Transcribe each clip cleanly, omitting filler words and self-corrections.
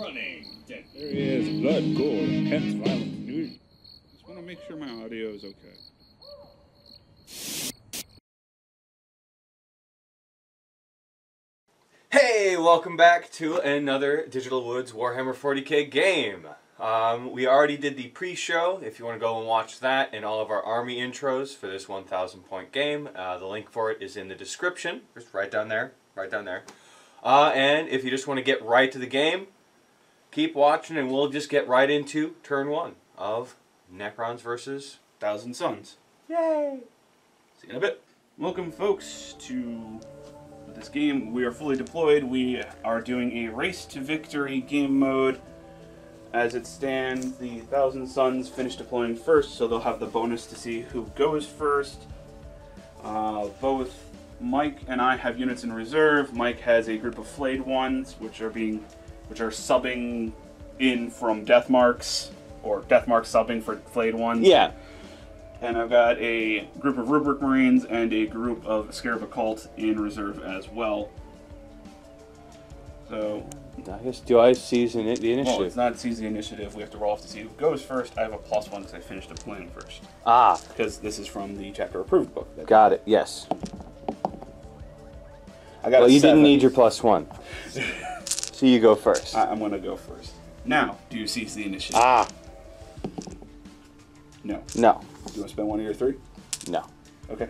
running. There he is, blood, gore, intense, violent nudity. Just want to make sure my audio is okay. Hey, welcome back to another Digital Woods Warhammer 40k game. We already did the pre-show, if you want to go and watch that, and all of our army intros for this 1,000 point game. The link for it is in the description, just right down there, and if you just want to get right to the game, keep watching and we'll just get right into turn 1 of Necrons versus 1,000 Suns. Yay! See you in a bit. Welcome, folks, to this game. We are fully deployed. We are doing a race to victory game mode. As it stands, the 1,000 Suns finish deploying first, so they'll have the bonus to see who goes first. Both Mike and I have units in reserve. Mike has a group of flayed ones, which are subbing in from death marks, or death marks subbing for flayed ones. Yeah. And I've got a group of Rubric Marines and a group of Scarab Occult in reserve as well. So, I guess, do I seize the initiative? well, it's not seize the initiative. We have to roll off to see who goes first. I have a +1 because I finished deploying first. Ah, Because this is from the chapter approved book. got it, yes. I got Well, a you 7. didn't need your +1. So you go first. I'm going to go first. Now, do you seize the initiative? Ah, No. no, Do you want to spend one of your 3? no. Okay.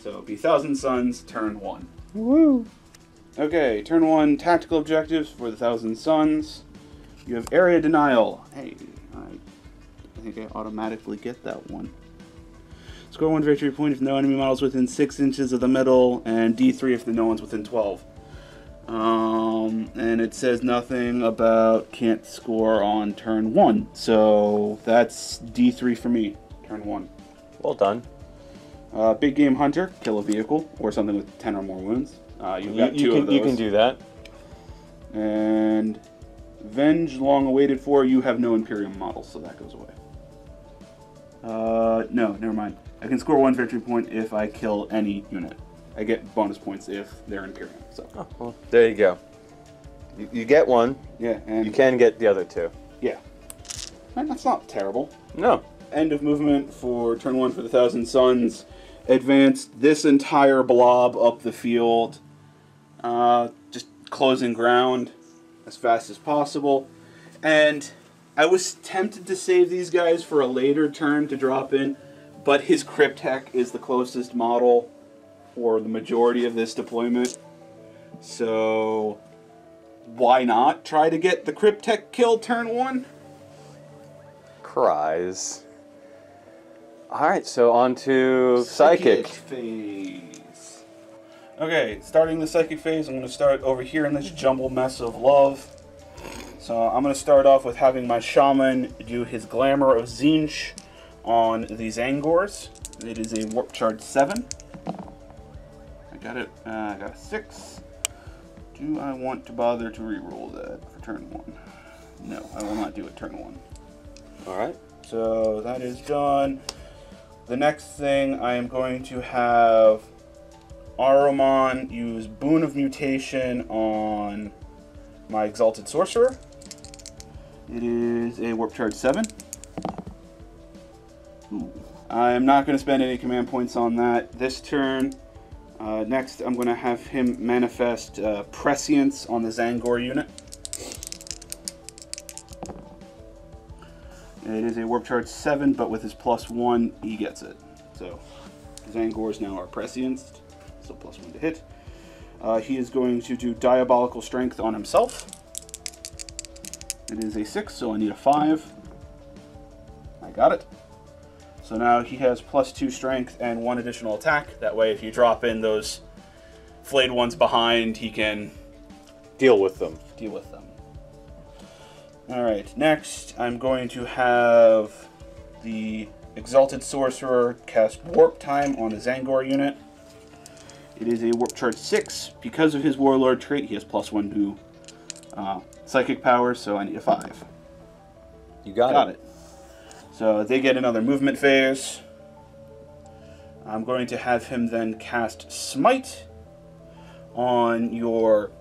So it'll be 1,000 Suns, turn 1. Woo! Okay, turn 1, tactical objectives for the 1,000 Suns. You have area denial. Hey, I think I automatically get that one. Score 1 victory point if no enemy models within 6 inches of the middle, and D3 if no one's within 12. And it says nothing about can't score on turn 1. So that's D3 for me, turn 1. Well done. Big Game Hunter, kill a vehicle, or something with 10 or more wounds. You've got 2 of those. You can do that. And Venge, long awaited for, you have no Imperium models, so that goes away. No, never mind. I can score 1 victory point if I kill any unit. I get bonus points if they're Imperium. So. Oh, well, there you go. You get one. Yeah, and You can get the other 2. yeah. And that's not terrible. No. End of movement for turn 1 for the 1,000 Suns. Advance this entire blob up the field. Just closing ground as fast as possible. And I was tempted to save these guys for a later turn to drop in, but his Cryptek is the closest model for the majority of this deployment. So why not try to get the Cryptek kill turn 1? Cries. Alright, so on to Psychic. Phase. Okay, starting the Psychic phase, I'm going to start over here in this jumble mess of love. So I'm going to start off with having my Shaman do his Glamour of Tzeentch on the Zangors. It is a Warp Charge 7. I got it. I got a 6. Do I want to bother to reroll that for turn 1? No, I will not do it turn 1. Alright. So that is done. The next thing, I am going to have Ahriman use Boon of Mutation on my Exalted Sorcerer. It is a Warp Charge 7. Ooh. I'm not going to spend any command points on that this turn. Next, I'm going to have him manifest Prescience on the Zangor unit. It is a Warp Charge 7, but with his +1, he gets it. So, Zangors now are Prescienced, so +1 to hit. He is going to do Diabolical Strength on himself. It is a 6, so I need a 5. I got it. So now he has +2 Strength and 1 additional attack. That way, if you drop in those flayed ones behind, he can Deal with them. deal with them. Alright, next I'm going to have the Exalted Sorcerer cast Warp Time on the Zangor unit. It is a Warp Charge 6. Because of his Warlord trait, he has +1 to Psychic powers, so I need a 5. You got Got it. So they get another movement phase. I'm going to have him then cast Smite on your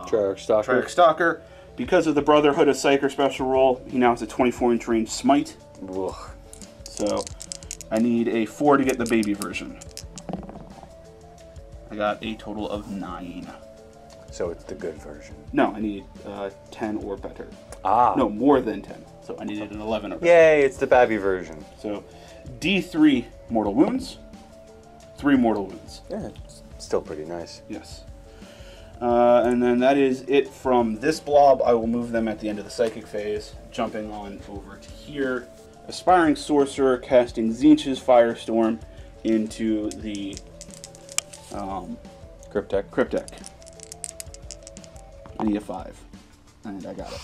Triarch Stalker. Because of the Brotherhood of Psyker special roll, he now has a 24-inch range smite. Ugh. So I need a 4 to get the baby version. I got a total of 9. So it's the good version. No, I need 10 or better. Ah. No, more than 10. So I needed an 11 or better. Yay, it's the babby version. So D3 mortal wounds, 3 mortal wounds. Yeah, it's still pretty nice. Yes. And then that is it from this blob. I will move them at the end of the psychic phase. Jumping on over to here. Aspiring Sorcerer casting Tzeentch's Firestorm into the Cryptek. I need a 5. And I got it.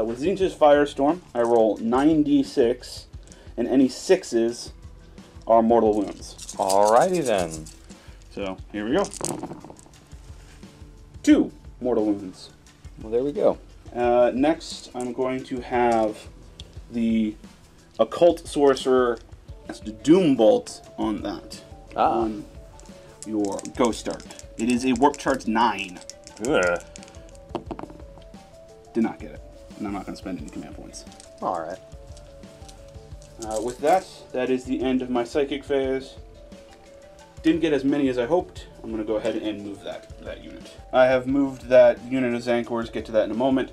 With Tzeentch's Firestorm, I roll 9d6, and any 6s are mortal wounds. Alrighty then. So, here we go. 2 mortal wounds. Well, there we go. Next, I'm going to have the Occult Sorcerer cast Doom Bolt on that. On your Ghost Dart. It is a Warp Charge 9. Ugh. Did not get it. And I'm not going to spend any command points. Alright. With that, that is the end of my Psychic phase. Didn't get as many as I hoped. I'm going to go ahead and move that unit. I have moved that unit of Zankors, get to that in a moment.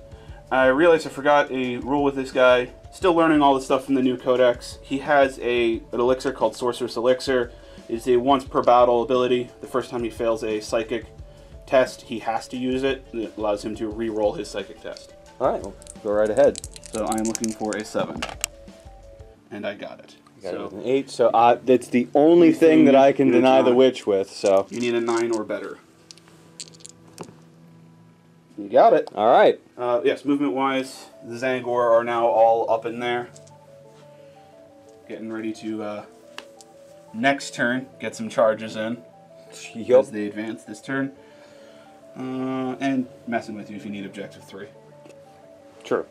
I realized I forgot a rule with this guy. Still learning all the stuff from the new codex. He has an elixir called Sorcerer's Elixir. It's a once per battle ability. The first time he fails a psychic test, he has to use it. It allows him to re-roll his psychic test. Alright, well, go right ahead. So I am looking for a 7. And I got it. Got it with an 8, so that's the only thing that I can deny the witch with, so. You need a 9 or better. You got it. Alright. Yes, movement-wise, the Zangor are now all up in there. Getting ready to, next turn, get some charges in. Yup. As they advance this turn. And messing with you if you need objective 3. True.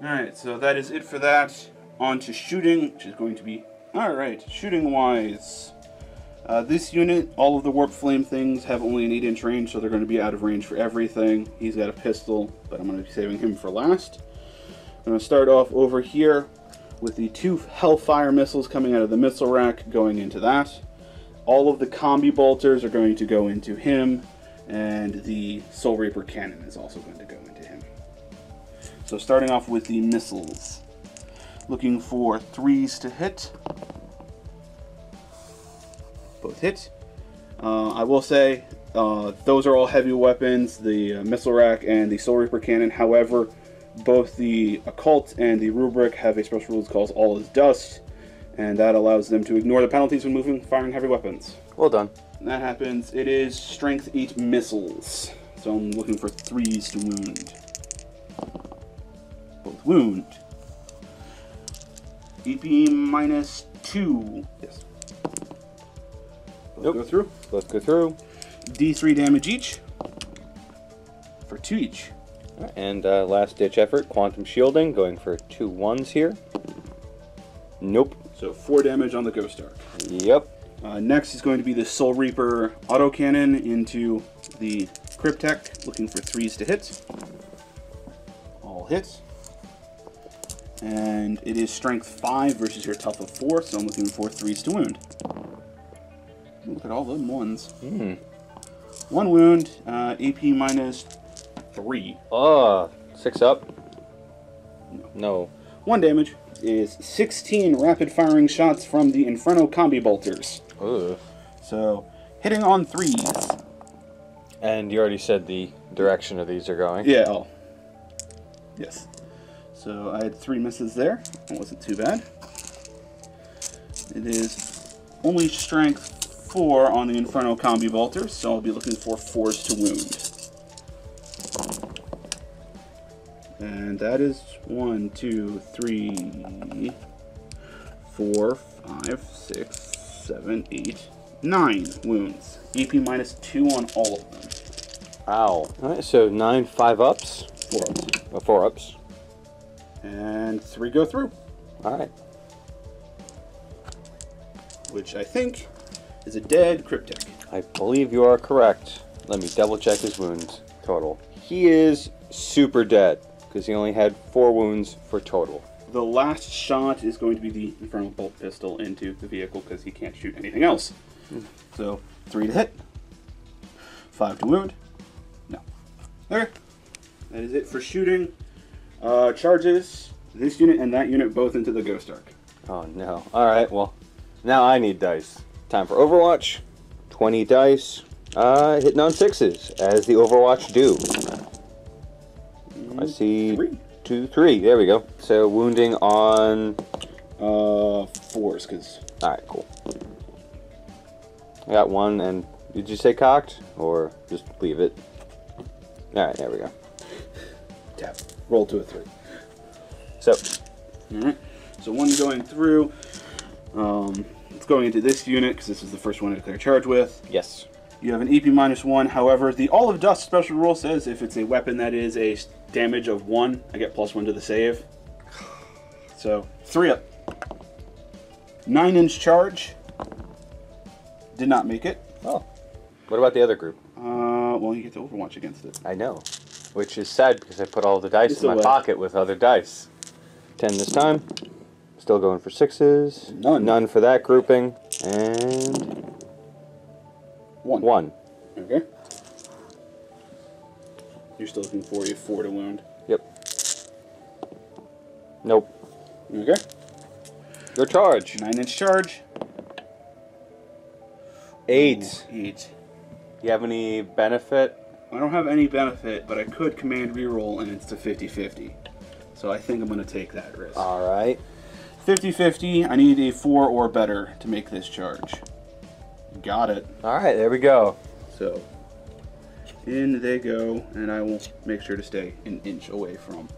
Alright, so that is it for that. On to shooting, which is going to be... Alright, shooting-wise. This unit, all of the Warp Flame things have only an 8-inch range, so they're going to be out of range for everything. He's got a pistol, but I'm going to be saving him for last. I'm going to start off over here with the 2 Hellfire missiles coming out of the missile rack, going into that. All of the Combi Bolters are going to go into him, and the Soul Reaper Cannon is also going to go into him. So starting off with the missiles. Looking for 3s to hit. Both hit. I will say, those are all heavy weapons, the missile rack and the Soul Reaper Cannon. However, both the Occult and the Rubric have a special rule called All is Dust, and that allows them to ignore the penalties when moving, firing heavy weapons. Well done. When that happens, it is Strength 8 missiles. So I'm looking for 3s to wound. Both wound. EP -2. Yes. Both go through. Both go through. D3 damage each. For 2 each. And last ditch effort, Quantum Shielding, going for 2 1s here. Nope. So 4 damage on the Ghost Dart. Yep. Next is going to be the Soul Reaper autocannon into the Cryptek, looking for 3s to hit. All hits. And it is Strength 5 versus your Tough of 4, so I'm looking for 3s to wound. Look at all them 1s. 1 wound, AP -3. 6 up. No. 1 damage is 16 rapid firing shots from the Inferno Combi Bolters. Ugh. So, hitting on 3s. And you already said the direction of these are going. Yeah, oh. Yes. So I had 3 misses there. That wasn't too bad. It is only Strength 4 on the Inferno Combi Bolters, so I'll be looking for 4s to wound. And that is 1, 2, 3, 4, 5, 6, 7, 8, 9 wounds. EP -2 on all of them. Ow. Alright, so 9 5-ups. 4-ups. 4-ups. And 3 go through. Alright. Which I think is a dead Cryptek. I believe you are correct. Let me double check his wounds total. He is super dead because he only had 4 wounds for total. The last shot is going to be the Infernal Bolt Pistol into the vehicle because he can't shoot anything else. So 3 to hit, 5 to wound. No. There. That is it for shooting. Charges this unit and that unit both into the Ghost Arc. Oh no. Alright, well, now I need dice. Time for Overwatch. 20 dice. Hitting on 6s, as the Overwatch do. I see 2, 3. There we go. So wounding on 4s, because... Alright, cool. I got 1, and did you say cocked? Or just leave it? Alright, there we go. Tap. Roll to a 3. So. Alright. So 1 going through. It's going into this unit, because this is the first one to declare charge with. Yes. You have an EP -1. However, the All of Dust special rule says if it's a weapon that is a damage of 1, I get +1 to the save. So, 3 up. 9-inch charge. Did not make it. Oh. What about the other group? Well, you get to Overwatch against it. I know. Which is sad because I put all the dice It's in my away. pocket with other dice. 10 this time. Still going for 6s. None. None for that grouping. And 1. Okay. You're still looking for a 4 to wound. Yep. Nope. Okay. Your charge. 9-inch charge. 8. 8. You have any benefit? I don't have any benefit, but I could command reroll, and it's to 50-50. So I think I'm going to take that risk. Alright. 50-50. I need a 4 or better to make this charge. Got it. Alright, there we go. So, in they go, and I will make sure to stay an inch away from.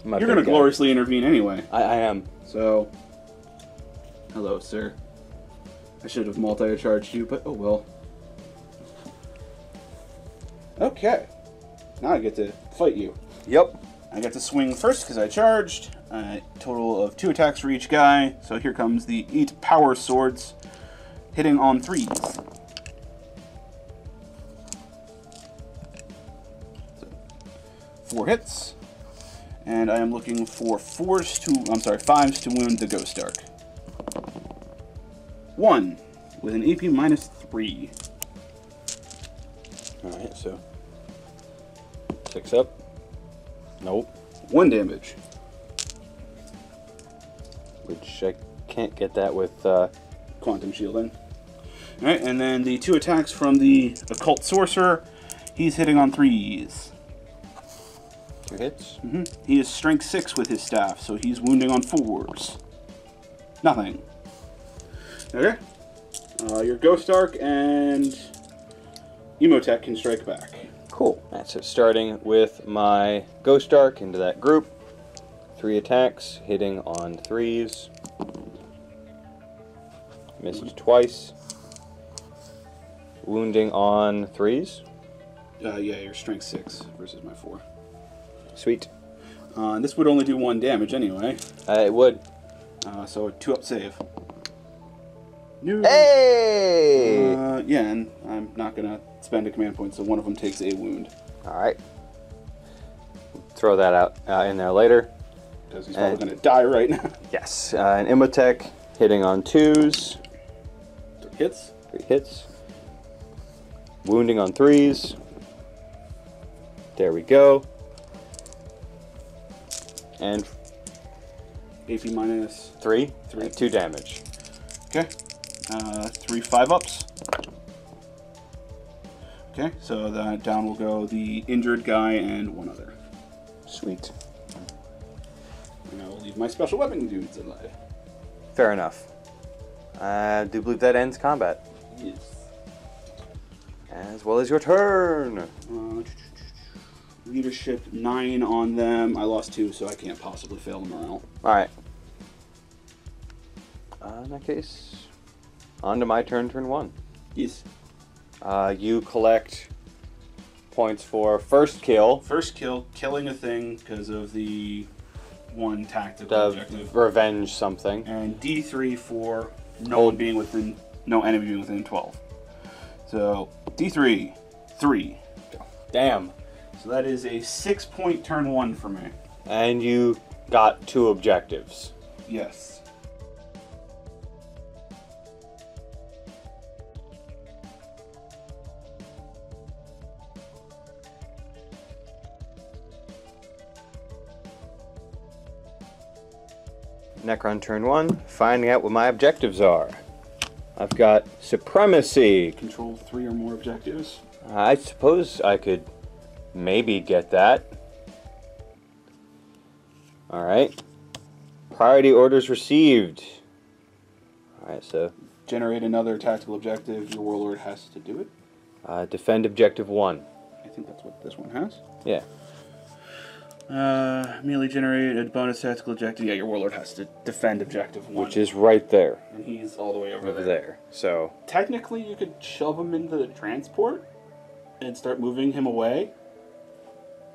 You're going to gloriously intervene anyway. I am. So, hello, sir. I should have multi-charged you, but oh well. Okay. Now I get to fight you. Yep. I get to swing first because I charged. Total of 2 attacks for each guy. So here comes the 8 power swords, hitting on 3s. So, 4 hits. And I am looking for 5s to wound the Ghost Arc. 1 with an AP -3. Alright, so 6 up. Nope. 1 damage. Which I can't get that with Quantum shielding. Alright, and then the 2 attacks from the Occult Sorcerer. He's hitting on 3s. 2 hits. He is strength 6 with his staff, so he's wounding on 4s. Nothing. Okay. Your Ghost Arc and Emotech can strike back. Cool. That's it. Starting with my Ghost Arc into that group. 3 attacks, hitting on 3s. Missed twice. Wounding on 3s. Yeah, your strength 6 versus my 4. Sweet. This would only do 1 damage anyway. It would. So a 2-up save. No. Hey! Yeah, and I'm not going to spend a command point, so one of them takes a wound. Alright. Throw that out in there later. Because he's probably going to die right now. Yes. An Emotech hitting on 2s. 3 hits. 3 hits. Wounding on 3s. There we go. And AP -3. 2 damage. Okay. 3 5-ups. Okay, so that down will go the injured guy and 1 other. Sweet. And I will leave my special weapon dudes alive. Fair enough. I do believe that ends combat. Yes. As well as your turn. Leadership 9 on them. I lost 2, so I can't possibly fail the morale. Alright. In that case, on to my turn 1. Yes. You collect points for first kill. First kill, killing a thing because of the 1 tactical objective. Revenge something. And D3 for no enemy being within 12. So, D3, 3. Damn. So that is a 6-point turn 1 for me. And you got 2 objectives. Yes. Necron turn 1, finding out what my objectives are. I've got supremacy. Control 3 or more objectives. I suppose I could maybe get that. Alright. Priority orders received. Alright, so Generate another tactical objective. Your warlord has to do it. defend objective 1. I think that's what this one has. Yeah. Immediately generate a bonus tactical objective. Yeah, your warlord has to defend objective 1. Which is right there. And he's all the way over Over there. there. So Technically, you could shove him into the transport and start moving him away.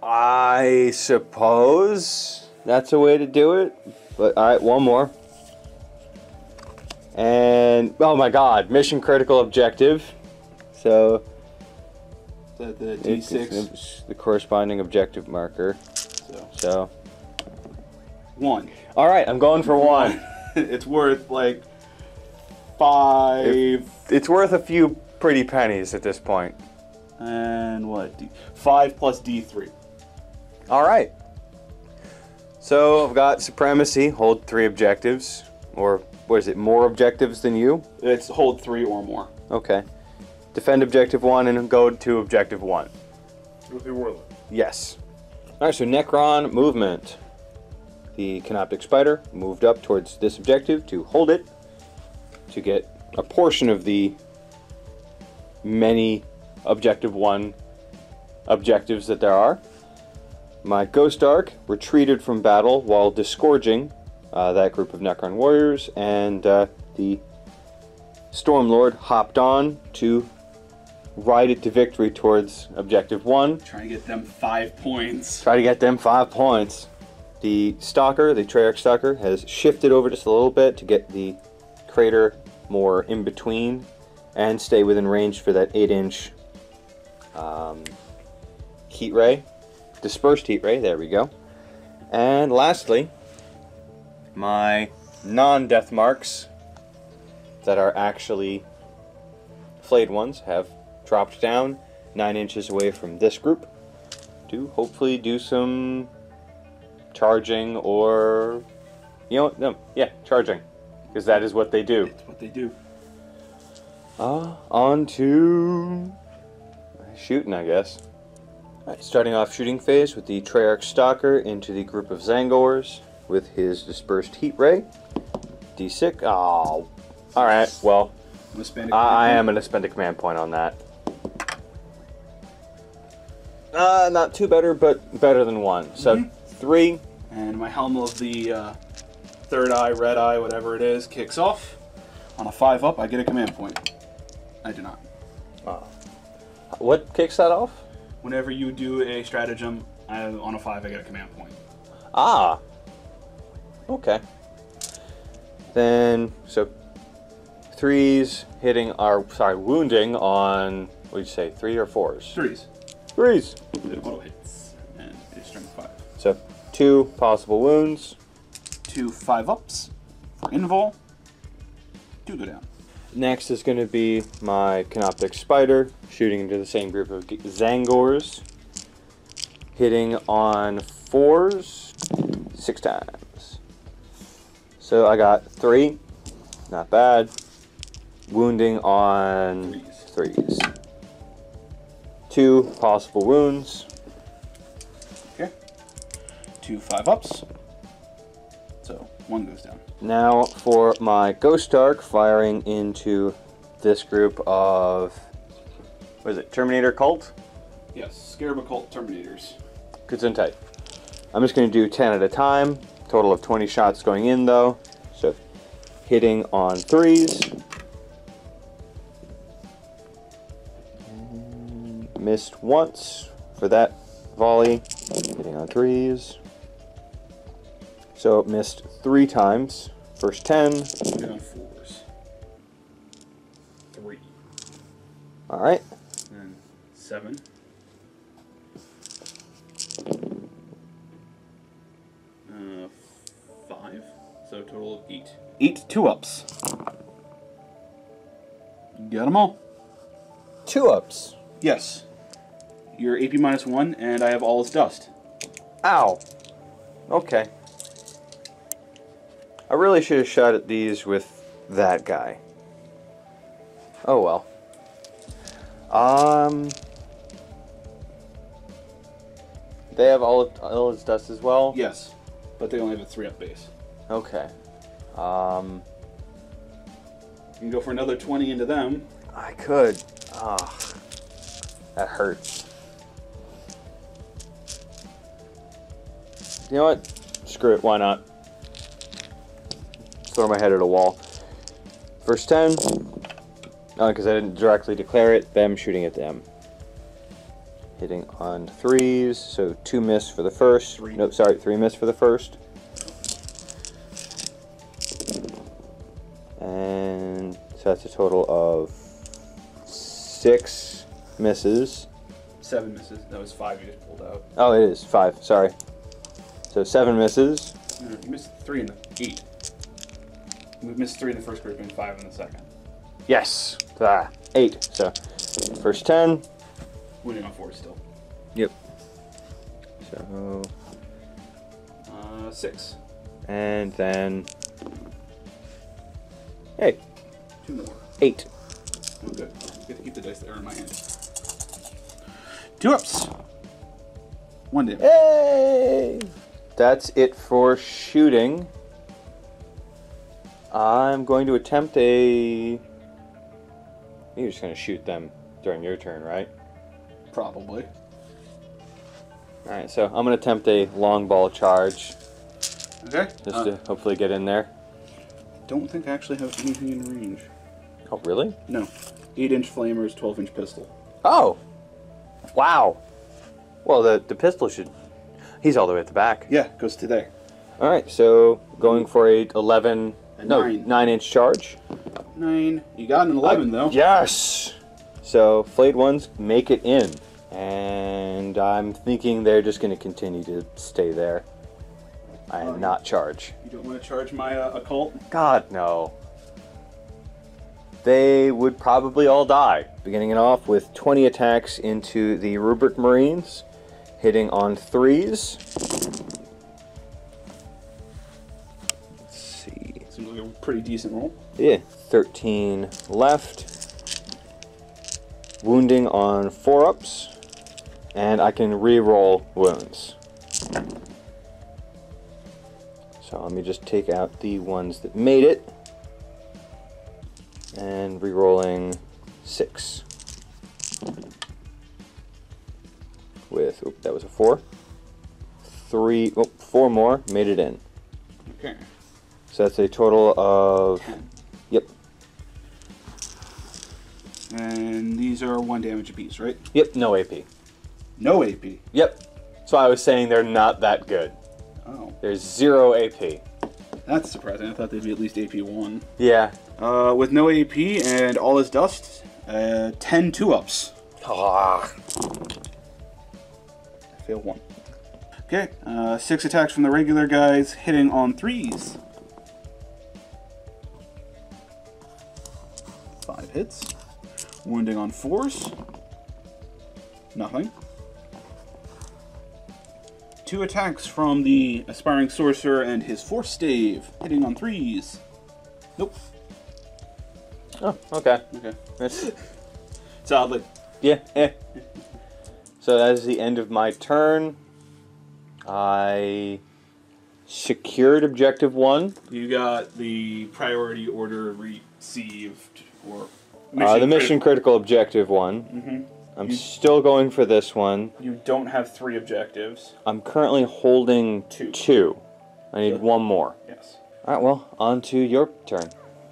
I suppose that's a way to do it. But alright, one more. And oh my god, mission critical objective. So The D6. it's the corresponding objective marker. So 1. alright, I'm going for 1. It's worth like 5. It's worth a few pretty pennies at this point. And what? 5 plus D3. Alright. So I've got supremacy, hold 3 objectives. Or what is it, more objectives than you? It's hold 3 or more. Okay. Defend objective 1 and go to objective 1. With your warlord. Yes. Alright, so Necron movement. The Canoptic Spider moved up towards this objective to hold it, to get a portion of the many objective 1 objectives that there are. My Ghost Ark retreated from battle while disgorging that group of Necron warriors, and the Stormlord hopped on to ride it to victory towards objective 1. Trying to get them 5 points. Try to get them 5 points. The Stalker, the Treyarch Stalker, has shifted over just a little bit to get the crater more in between and stay within range for that 8-inch heat ray. Dispersed heat ray, there we go. And lastly, my non-death marks that are actually flayed ones have dropped down 9 inches away from this group to hopefully do some charging or, charging, because that is what they do. That's what they do. On to shooting, I guess. Alright, starting off shooting phase with the Treyarch Stalker into the group of Zangors with his dispersed heat ray. D6. Oh, alright, well, I am going to spend a command point on that. Not too better, but better than 1. So 3. And my helm of the third eye, red eye, whatever it is, kicks off. On a 5 up, I get a command point. I do not. What kicks that off? Whenever you do a stratagem, on a 5, I get a command point. Ah. Okay. Then, so 3s hitting wounding on, what did you say, 3 or 4s? 3s. 3s. It auto hits. And it's strength 5. So 2 possible wounds. 2 5 ups for invul. 2 go down. Next is going to be my Canoptic Spider shooting into the same group of Zangors, hitting on 4s 6 times. So I got 3, not bad. Wounding on 3s. 2 possible wounds. Okay. 2 5 ups. So 1 goes down. Now for my Ghost Ark firing into this group of, what is it, Terminator Cult? Yes, Scarab Occult Terminators. Gesundheit. I'm just going to do 10 at a time. Total of 20 shots going in though. So hitting on 3s. And missed once for that volley. Hitting on 3s. So missed 3 times. First 10. Hit on 4s. 3. All right. And 7. Uh, 5. So total of 8. 8 2-ups. Got them all. 2-ups. Yes. You're AP -1, and I have all his dust. Ow. Okay. I really should have shot at these with that guy. Oh well. They have all his dust as well? Yes, but they only have a 3-up base. Okay. You can go for another 20 into them. I could. Ah, that hurts. You know what? Screw it. Why not? Throw my head at a wall. First 10. Because I didn't directly declare it. Them shooting at them. Hitting on 3s. So 2 miss for the first. 3. Nope, sorry. 3 miss for the first. And so that's a total of 6 misses. 7 misses. That was 5 you just pulled out. Oh, it is 5. Sorry. So 7 misses. No, you missed 3 in the 8. We missed 3 in the first group and 5 in the second. Yes. 8. So first 10. Winning on 4 still. Yep. So 6. and then hey, 2 more. 8. Oh, good. Get to keep the dice that are in my hand. 2-ups. 1 damage. Hey! That's it for shooting. I'm going to attempt a... You're just going to shoot them during your turn, right? Probably. Alright, so I'm going to attempt a long ball charge. Okay. Just to hopefully get in there. Don't think I actually have anything in range. Oh, really? No. 8-inch flamers, 12-inch pistol. Oh! Wow! Well, the pistol should... He's all the way at the back. Yeah, goes to there. Alright, so going for a 11... A no, 9. 9-inch charge. 9. You got an 11, though. Yes! So, flayed ones make it in. And I'm thinking they're just going to continue to stay there. And not charge. You don't want to charge my occult? God, no. They would probably all die. Beginning it off with 20 attacks into the Rubric Marines. Hitting on 3s. Let's see. Seems like a pretty decent roll. Yeah, 13 left. Wounding on 4-ups. And I can re-roll wounds. So let me just take out the ones that made it. And re-rolling 6. With, oop, that was a 4. 4 more, made it in. Okay. So that's a total of... 10. Yep. And these are 1 damage apiece, right? Yep, no AP. No AP. Yep. So I was saying they're not that good. Oh. There's 0 AP. That's surprising. I thought they'd be at least AP 1. Yeah. With no AP and all his dust, 10 2-ups. Ah. Fail 1. Okay, 6 attacks from the regular guys, hitting on 3s. 5 hits. Wounding on 4s. Nothing. 2 attacks from the Aspiring Sorcerer and his Force Stave, hitting on 3s. Nope. Oh, okay. Okay. That's, Sadly. yeah, So that is the end of my turn. I secured objective 1. You got the priority order received, or The mission critical objective 1. Mm-hmm. I'm still going for this one. You don't have 3 objectives. I'm currently holding 2. I need 1 more. Yes. Alright, well, on to your turn.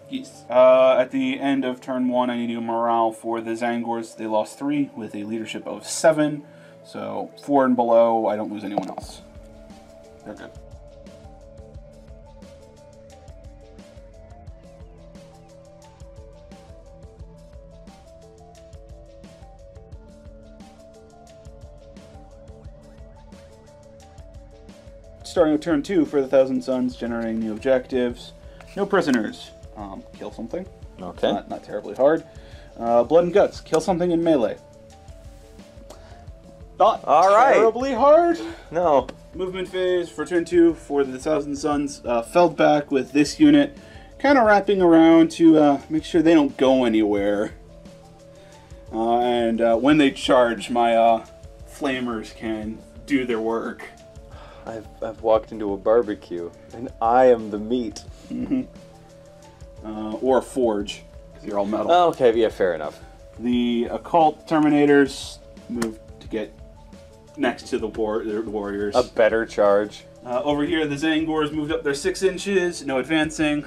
Yes. At the end of turn 1, I need to do morale for the Zangors. They lost 3 with a leadership of 7. So 4 and below, I don't lose anyone else. They're good. starting with turn 2 for the Thousand Suns, generating new objectives. No prisoners. Kill something. Okay. Not terribly hard. Blood and Guts. Kill something in melee. Not terribly hard. No. Movement phase for turn 2 for the Thousand Suns. Feldback with this unit, kind of wrapping around to make sure they don't go anywhere. And when they charge, my flamers can do their work. I've walked into a barbecue, and I am the meat. Or a forge, because you're all metal. Oh, okay, yeah, fair enough. The Occult Terminators move to get next to the warriors. A better charge. Over here, the Zangors moved up their 6 inches, no advancing.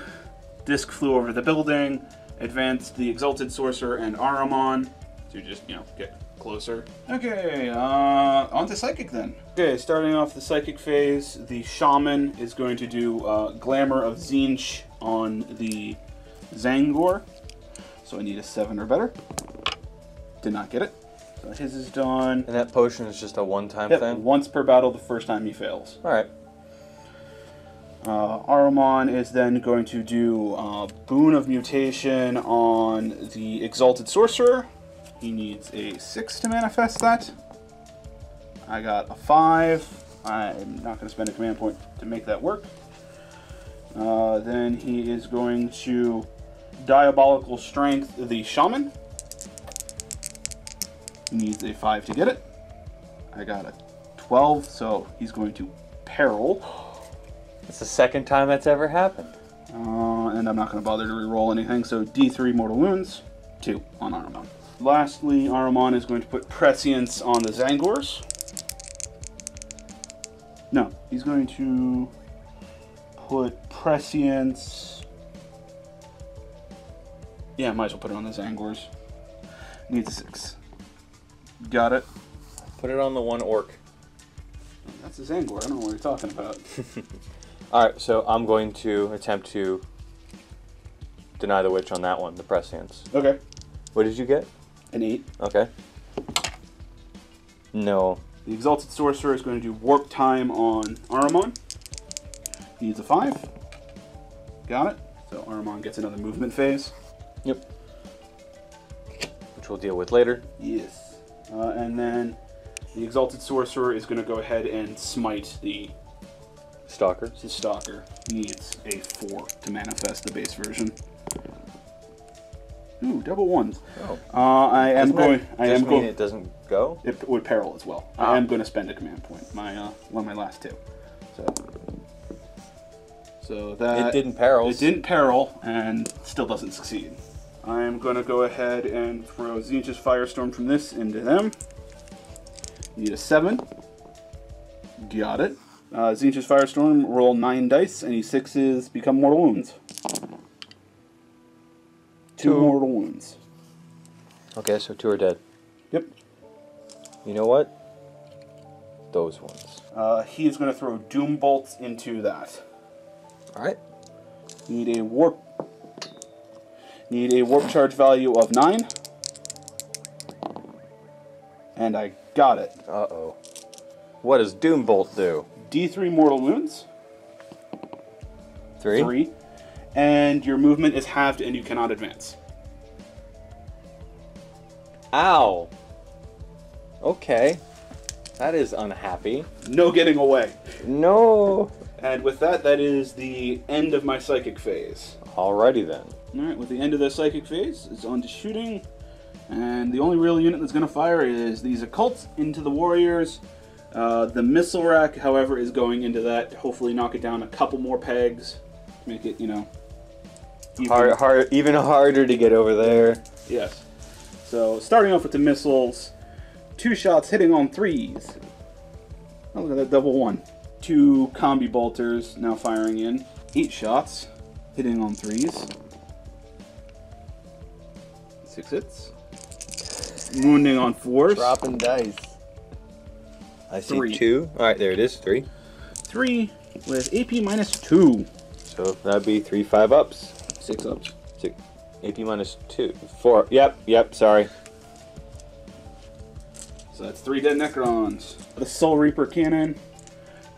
Disc flew over the building, advanced the Exalted Sorcerer and Ahriman to just, get closer. Okay, on to Psychic then. Okay, starting off the Psychic phase, the Shaman is going to do Glamour of Tzeentch on the Zangor. So I need a 7 or better. Did not get it. So his is done. And that potion is just a one-time Yep, thing? once per battle the first time he fails. Alright. Ahriman is then going to do Boon of Mutation on the Exalted Sorcerer. He needs a 6 to manifest that. I got a 5. I'm not going to spend a command point to make that work. Then he is going to Diabolical Strength the Shaman. He needs a 5 to get it. I got a 12, so he's going to Peril. It's the second time that's ever happened. And I'm not going to bother to reroll anything, so D3 Mortal Wounds, 2 on Ahriman. Lastly, Ahriman is going to put Prescience on the Zangors. No, he's going to put Prescience... Yeah, might as well put it on the Zangors. Needs a 6. Got it. Put it on the one orc. That's a Zangor, I don't know what you're talking about. Alright, so I'm going to attempt to deny the witch on that one, the prescience. Okay. What did you get? An 8. Okay. No. The Exalted Sorcerer is going to do Warp Time on Ahriman. Needs a 5. Got it. So Ahriman gets another movement phase. Yep. Which we'll deal with later. Yes. And then the Exalted Sorcerer is going to go ahead and smite the Stalker. The Stalker. Needs a 4 to manifest the base version. Ooh, double 1s. Oh. I am going. It doesn't go. It would peril as well. I am going to spend a command point. My one of my last 2. So that it didn't peril. It didn't peril and still doesn't succeed. I am going to go ahead and throw Tzeentch's Firestorm from this into them. Need a 7. Got it. Tzeentch's Firestorm, roll 9 dice. Any 6s become Mortal Wounds. 2 Mortal Wounds. Okay, so 2 are dead. Yep. You know what? Those ones. He is going to throw Doom Bolts into that. Alright. Need a warp charge value of 9. And I got it. Uh-oh. What does Doom Bolt do? D3 Mortal Wounds. 3? 3. And your movement is halved and you cannot advance. Ow. Okay. That is unhappy. No getting away. No. And with that, that is the end of my Psychic phase. Alrighty then. Alright, with the end of the Psychic phase, it's on to shooting. And the only real unit that's going to fire is these Occults into the Warriors. The Missile Rack, however, is going into that to hopefully knock it down a couple more pegs. To make it, even harder to get over there. Yes. So, starting off with the missiles, 2 shots hitting on 3s. Oh, look at that double 1. 2 combi bolters now firing in. 8 shots hitting on 3s. 6 hits. Wounding on 4s. Dropping dice. I see 3. 2. Alright, there it is. 3. 3 with AP minus 2. So that'd be 3 5-ups. 6 ups. 6. AP minus 2. 4. Yep, sorry. So that's 3 dead Necrons. The Soul Reaper cannon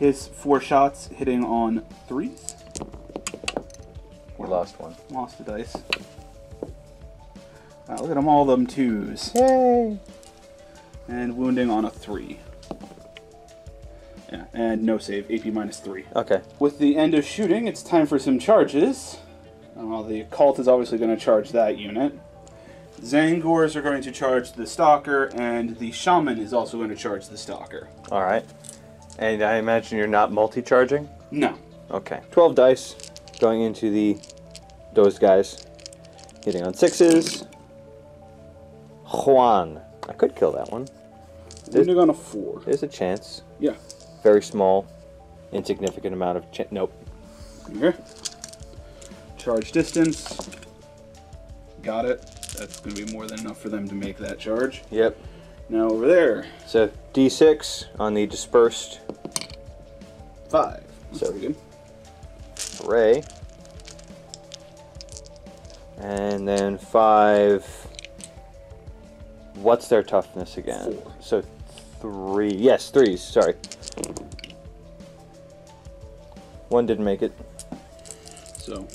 His 4 shots hitting on 3s. We lost one. Lost a dice. Wow, look at them, all them 2s. Yay! And wounding on a 3. Yeah, and no save, AP -3. Okay. With the end of shooting, it's time for some charges. The occult is obviously going to charge that unit. Zangors are going to charge the Stalker, and the Shaman is also going to charge the Stalker. Alright. And I imagine you're not multi-charging? No. Okay. 12 dice going into those guys. Hitting on 6s. Juan. I could kill that one. Wounding on a 4. There's a chance. Yeah. Very small, insignificant amount of chance. Nope. Okay. Charge distance. Got it. That's going to be more than enough for them to make that charge. Yep. Now over there. So D6 on the dispersed 5. That's So- pretty good. array. And then 5. What's their toughness again? 4. So 3. Yes, 3s. Sorry. 1 didn't make it. So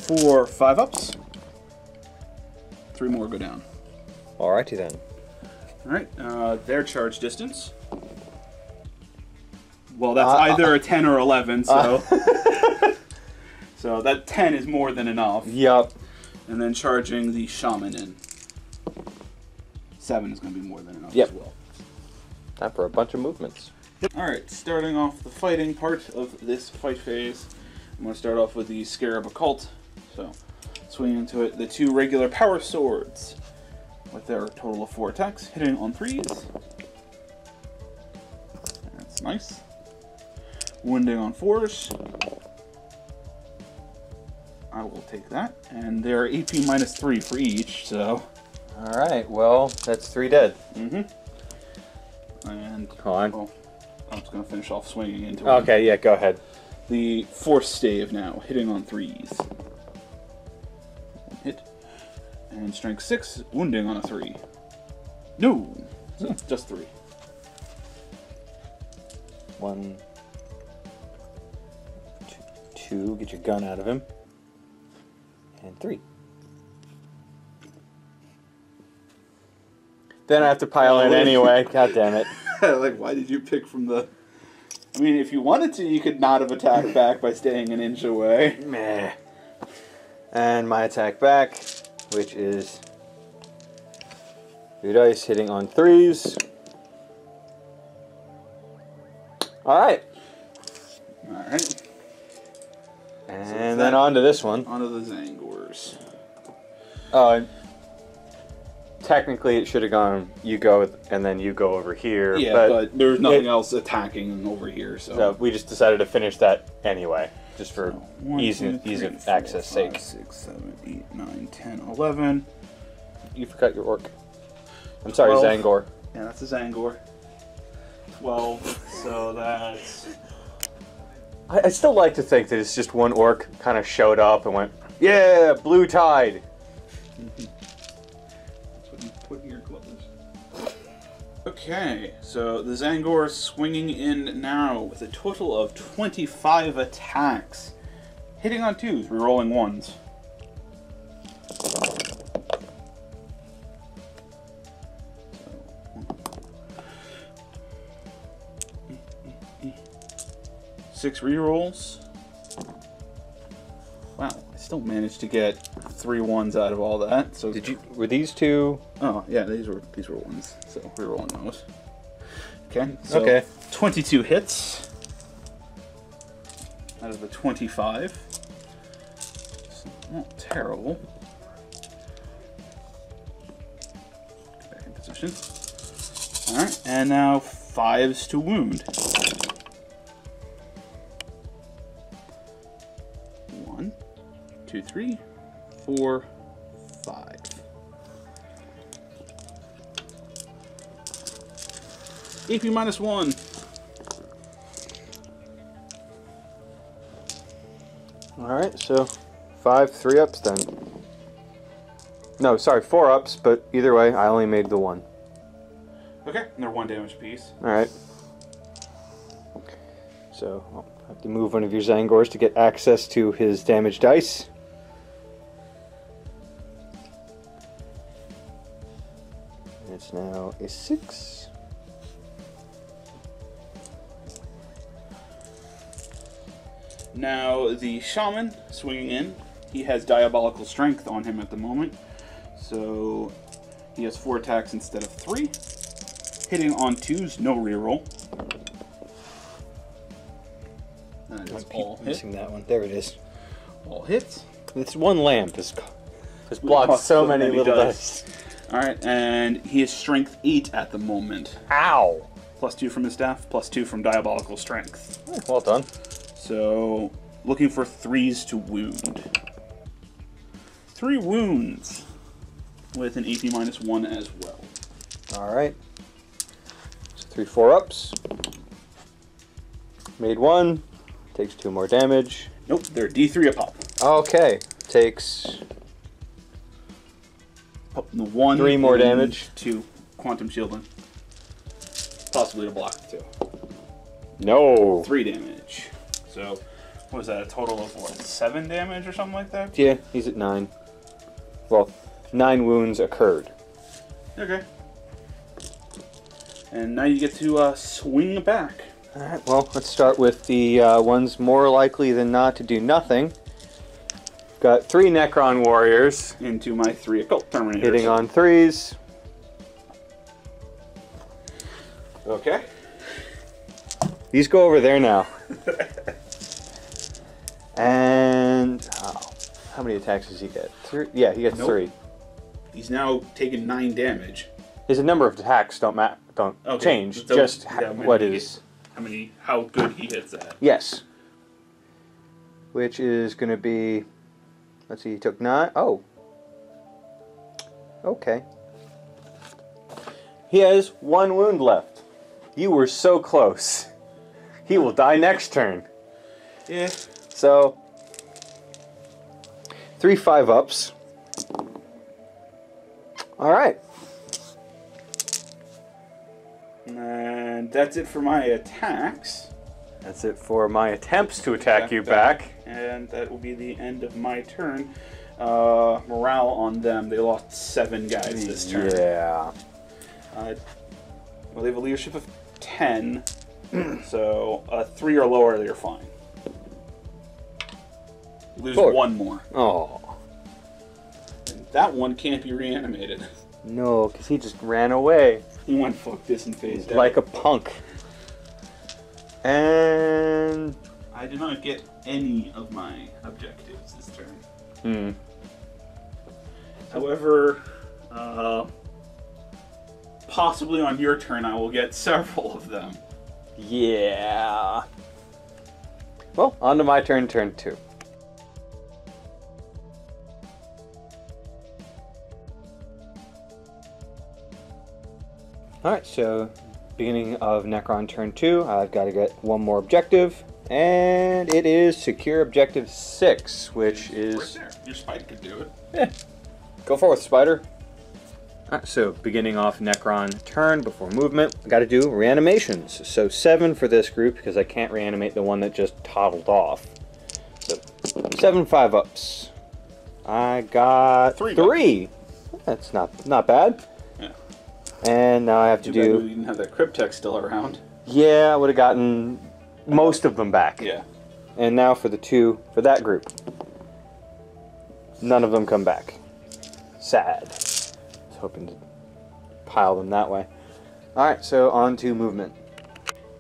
4 5-ups. 3 more go down. Alrighty then. Alright, their charge distance. Well, that's either a 10 or 11, so... so that 10 is more than enough. Yup. And then charging the Shaman in. 7 is going to be more than enough Yep. as well. Time for a bunch of movements. Alright, starting off the fighting part of this fight phase, I'm going to start off with the Scarab Occult. So, swing into it, the 2 regular power swords with their total of 4 attacks, hitting on 3s. That's nice. Wounding on 4s. I will take that. And they're AP -3 for each, so... Alright, well, that's 3 dead. And... Hold on. Oh, I'm just going to finish off swinging into it. Okay, yeah, go ahead. The Force Stave now, hitting on 3s. Hit. And strength 6, wounding on a 3. No! So just 3. 1, 2, get your gun out of him. And 3. Then I have to pile in anyway. God damn it. Like, why did you pick from the... I mean, if you wanted to, you could not have attacked back by staying an inch away. Meh. And my attack back, which is 2 dice hitting on 3s. Alright. Alright. And then on to this one. Onto the Zangors. Oh, and technically it should have gone, you go, and then you go over here. Yeah, but there's nothing else attacking over here, so... So we just decided to finish that anyway, just for So, 1, ease 2, 3, of 4, access 5, sake. 6, 7, 8, 9, 10, 11. You forgot your orc. I'm sorry, 12. Zangor. Yeah, that's a Zangor. 12, so that's... I still like to think that it's just one orc kind of showed up and went, yeah, blue tide. That's what you put in your clothes. Okay, so the Zangor swinging in now with a total of 25 attacks. Hitting on 2s, rerolling 1s. Six rerolls. Wow, I still managed to get 3 1s out of all that. So Were these two? Oh yeah, these were ones. So rerolling those. Okay. So Okay. 22 hits out of the 25. It's not terrible. Get back in position. All right, and now 5s to wound. 1, 2, 3, 4, 5. AP -1. Alright, so 5 3-ups then. No, sorry, 4 ups, but either way, I only made the 1. Okay, and they're 1 damage apiece. Alright. So, I'll have to move one of your Zangors to get access to his damage dice. It's now a 6. Now, the Shaman swinging in, he has Diabolical Strength on him at the moment. So, he has 4 attacks instead of 3. Hitting on 2s, no reroll. That is all hit. Missing that one. There it is. All hits. It's one lamp. This blocks so many little dice. Alright, and he is Strength 8 at the moment. Ow! +2 from his staff, +2 from Diabolical Strength. Well done. So, looking for 3s to wound. 3 wounds with an AP -1 as well. Alright. So 3 4-ups. Made 1. Takes 2 more damage. Nope, they're D3 a pop. Okay. Takes Oh, the 1 3 more damage. 2 quantum shielding. Possibly to block 2. No. 3 damage. So, what was that? A total of what? 7 damage or something like that? Yeah, he's at 9. Well, 9 wounds occurred. Okay. And now you get to swing back. Alright, well, let's start with the ones more likely than not to do nothing. Got 3 Necron warriors. Into my 3 occult terminators. Hitting on 3s. Okay. These go over there now. And how many attacks does he get? 3? Yeah, he gets Nope. 3. He's now taken 9 damage. His number of attacks don't change. So, just yeah, what is. How good he hits at. Yes. Which is going to be. Let's see, he took 9. Oh. Okay. He has 1 wound left. You were so close. He will die next turn. Yeah. So, 3 5-ups. Alright. And that's it for my attacks. That's it for my attempts to attack you back. And that will be the end of my turn. Morale on them. They lost 7 guys this turn. Yeah. Well, they have a leadership of 10. So, 3 or lower, they're fine. You lose 4. 1 more. Oh. And that one can't be reanimated. No, because he just ran away. He went fuck this and phased out. Like a punk. And... I did not get any of my objectives this turn. However, possibly on your turn I will get several of them. Yeah. Well, on to my turn 2. Alright, so beginning of Necron turn 2, I've got to get 1 more objective, and it is secure objective 6, which is... Right there. Your Spider could do it. Yeah. Go forth, Spider. Alright, so beginning off Necron turn before movement, I got to do reanimations. So 7 for this group, because I can't reanimate the one that just toddled off. So 7 5-ups. I got 3. That's not bad. Yeah. And now I have to Too bad do... we didn't have that Cryptex still around. Yeah, I would have gotten most of them back. Yeah. And now for the 2 for that group. None of them come back. Sad. I was hoping to pile them that way. Alright, so on to movement.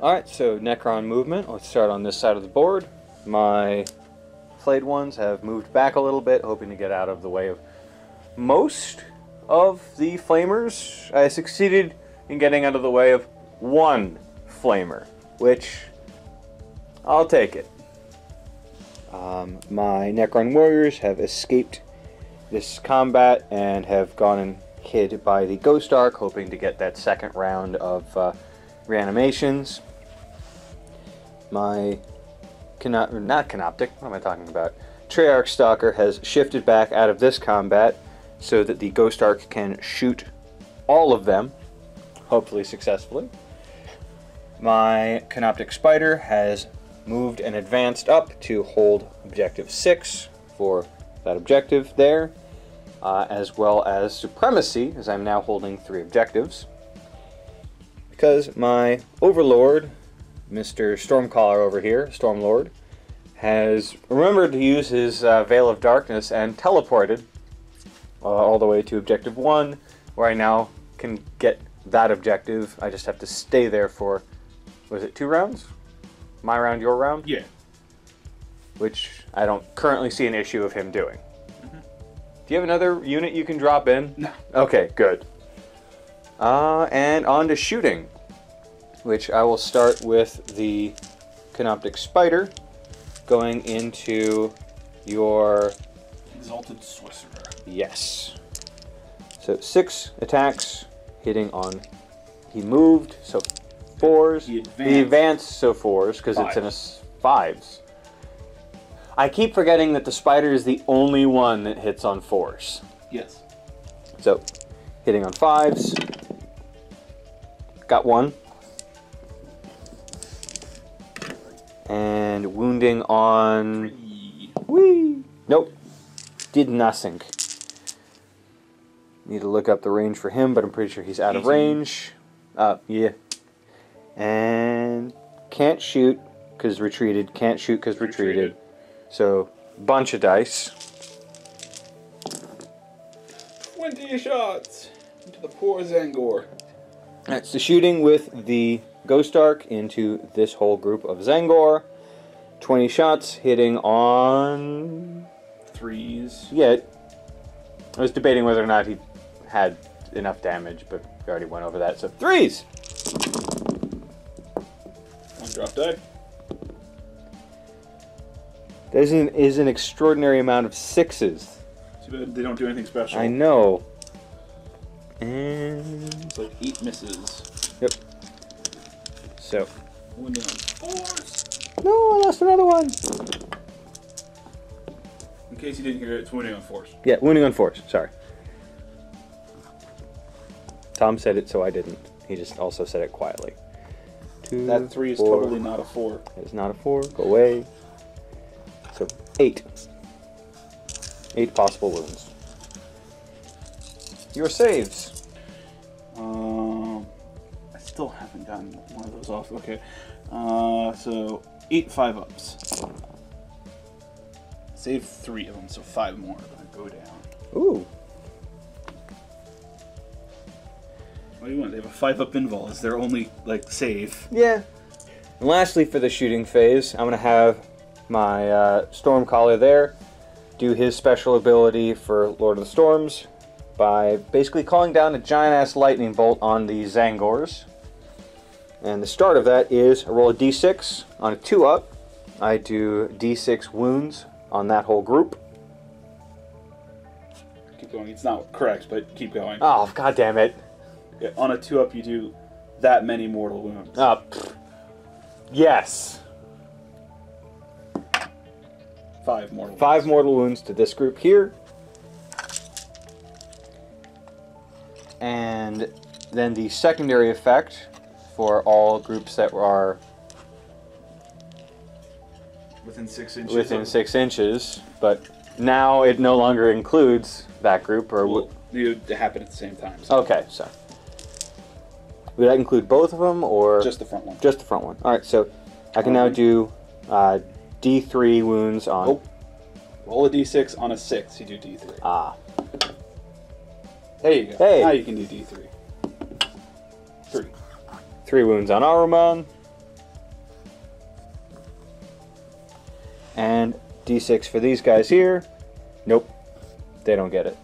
Alright, so Necron movement. Let's start on this side of the board. My flayed ones have moved back a little bit, hoping to get out of the way of most of the flamers. I succeeded in getting out of the way of 1 flamer, which I'll take it. My Necron warriors have escaped this combat and have gone and hid by the Ghost Ark, hoping to get that second round of reanimations. My not Canoptic, what am I talking about? Treyarch Stalker has shifted back out of this combat so that the Ghost Ark can shoot all of them. hopefully successfully. My Canoptic Spider has moved and advanced up to hold objective 6 for that objective there, as well as Supremacy, as I'm now holding 3 objectives. Because my Overlord, Mr. Stormcaller over here, Stormlord, has remembered to use his Veil of Darkness and teleported all the way to objective 1, where I now can get that objective. I just have to stay there for, was it 2 rounds? My round, your round? Yeah. Which I don't currently see an issue of him doing. Do you have another unit you can drop in? No. Okay, good. And on to shooting, which I will start with the Canoptic Spider going into your... Exalted Sorcerer. Yes. So 6 attacks, hitting on... He moved, so 4s. He advanced, so 4s, because it's in a 5s. I keep forgetting that the spider is the only one that hits on 4s. Yes. So, hitting on 5s. Got 1. And wounding on... 3. Whee! Nope. Did nothing. Need to look up the range for him, but I'm pretty sure he's out of range. Yeah. And can't shoot because retreated. Can't shoot because retreated. So, bunch of dice. 20 shots into the poor Zangor. That's the shooting with the Ghost Arc into this whole group of Zangor. 20 shots hitting on... 3s. Yeah. I was debating whether or not he had enough damage, but we already went over that. So 3s! 1 drop die. There's an extraordinary amount of 6s. Too bad they don't do anything special. I know. And... It's like 8 misses. Yep. So. Wounding on 4s. No, I lost another one. In case you didn't hear it, it's wounding on 4s. Yeah, wounding on 4s. Sorry. Tom said it, so I didn't. He just also said it quietly. 2, That 3 is 4. totally not a 4. It is not a 4. Go away. So 8. 8 possible wounds. Your saves. I still haven't gotten one of those off. Okay. So 8 5-ups. Save 3 of them, so 5 more are gonna go down. Ooh. What do you want? They have a 5-up invul. Is their only like save? Yeah. And lastly, for the shooting phase, I'm gonna have my Stormcaller there do his special ability for Lord of the Storms by basically calling down a giant-ass lightning bolt on the Zangors. And the start of that is I roll a d6 on a 2-up. I do d6 wounds on that whole group. Keep going. It's not correct, but keep going. Oh, god damn it. Yeah, on a 2-up, you do that many mortal wounds. Yes. 5 mortal wounds. 5 mortal wounds to this group here. And then the secondary effect for all groups that are within 6 inches. within 6 inches, but now it no longer includes that group. Or Well, they happen at the same time. So okay, so would that include both of them, or just the front one? just the front one? All right, so I can now do D3 wounds on. Oh. Roll a d6 on a 6. You do d3. Ah. There you go. Hey. Now you can do d3. 3. 3 wounds on Aruman. And D6 for these guys here. Nope. They don't get it.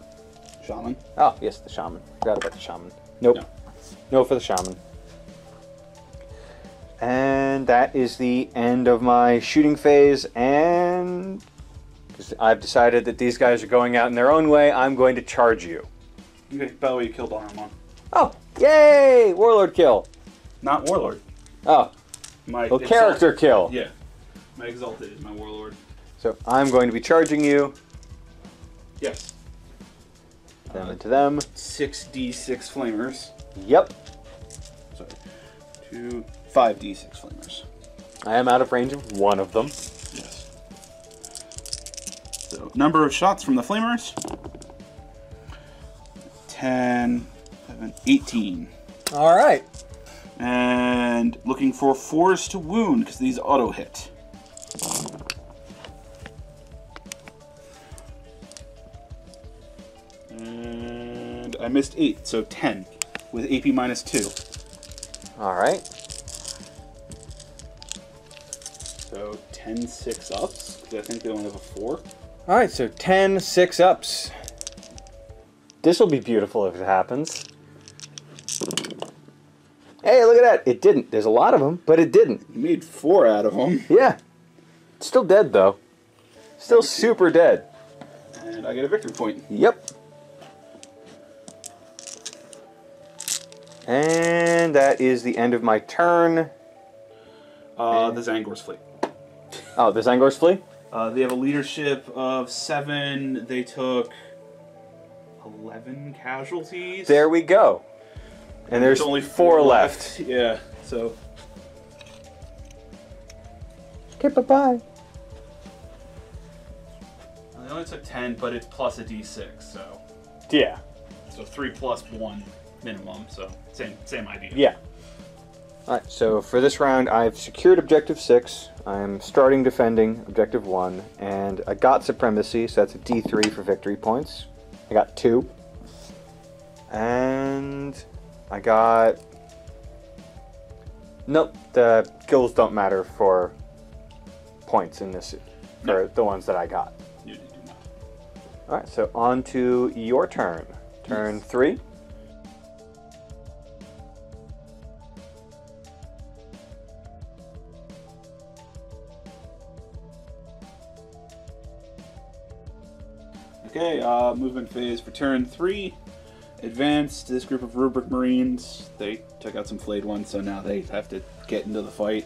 Shaman. Oh, yes, the Shaman. Forgot about the Shaman. Nope. No for the Shaman. And that is the end of my shooting phase, and I've decided that these guys are going out in their own way. I'm going to charge you. Okay, by the way, you killed Armon. Oh, yay! Warlord kill. Not Warlord. Oh, My well, character kill. Yeah. My Exalted is my Warlord. So I'm going to be charging you. Yes. Them into them. 6d6 flamers. Yep. sorry. 5 d6 flamers. I am out of range of one of them. Yes. So, number of shots from the flamers. 10, 11, 18. All right. And looking for 4s to wound, because these auto hit. And I missed 8, so 10 with AP minus 2. All right. So 10 6-ups, because I think they only have a 4. All right, so 10 6-ups. This will be beautiful if it happens. Hey, look at that. It didn't. There's a lot of them, but it didn't. You made 4 out of them. Yeah. Still dead, though. Still super dead. And I get a victory point. Yep. And that is the end of my turn. The Zangor's fleet. Oh, the Zangor's fleet? They have a leadership of 7. They took 11 casualties. There we go. And there's only four left. Yeah, so. Okay, bye-bye. They only took 10, but it's plus a d6, so. Yeah. So 3 plus 1 minimum, so same idea. Yeah. Alright, so for this round, I've secured Objective 6. I'm starting defending Objective 1, and I got Supremacy, so that's a D3 for victory points. I got 2. And I got... Nope, the skills don't matter for points in this, for the ones that I got. You do not. Alright, so on to your turn. Turn 3. Okay, movement phase for turn 3. Advanced, this group of Rubric Marines, they took out some flayed ones, so now they have to get into the fight.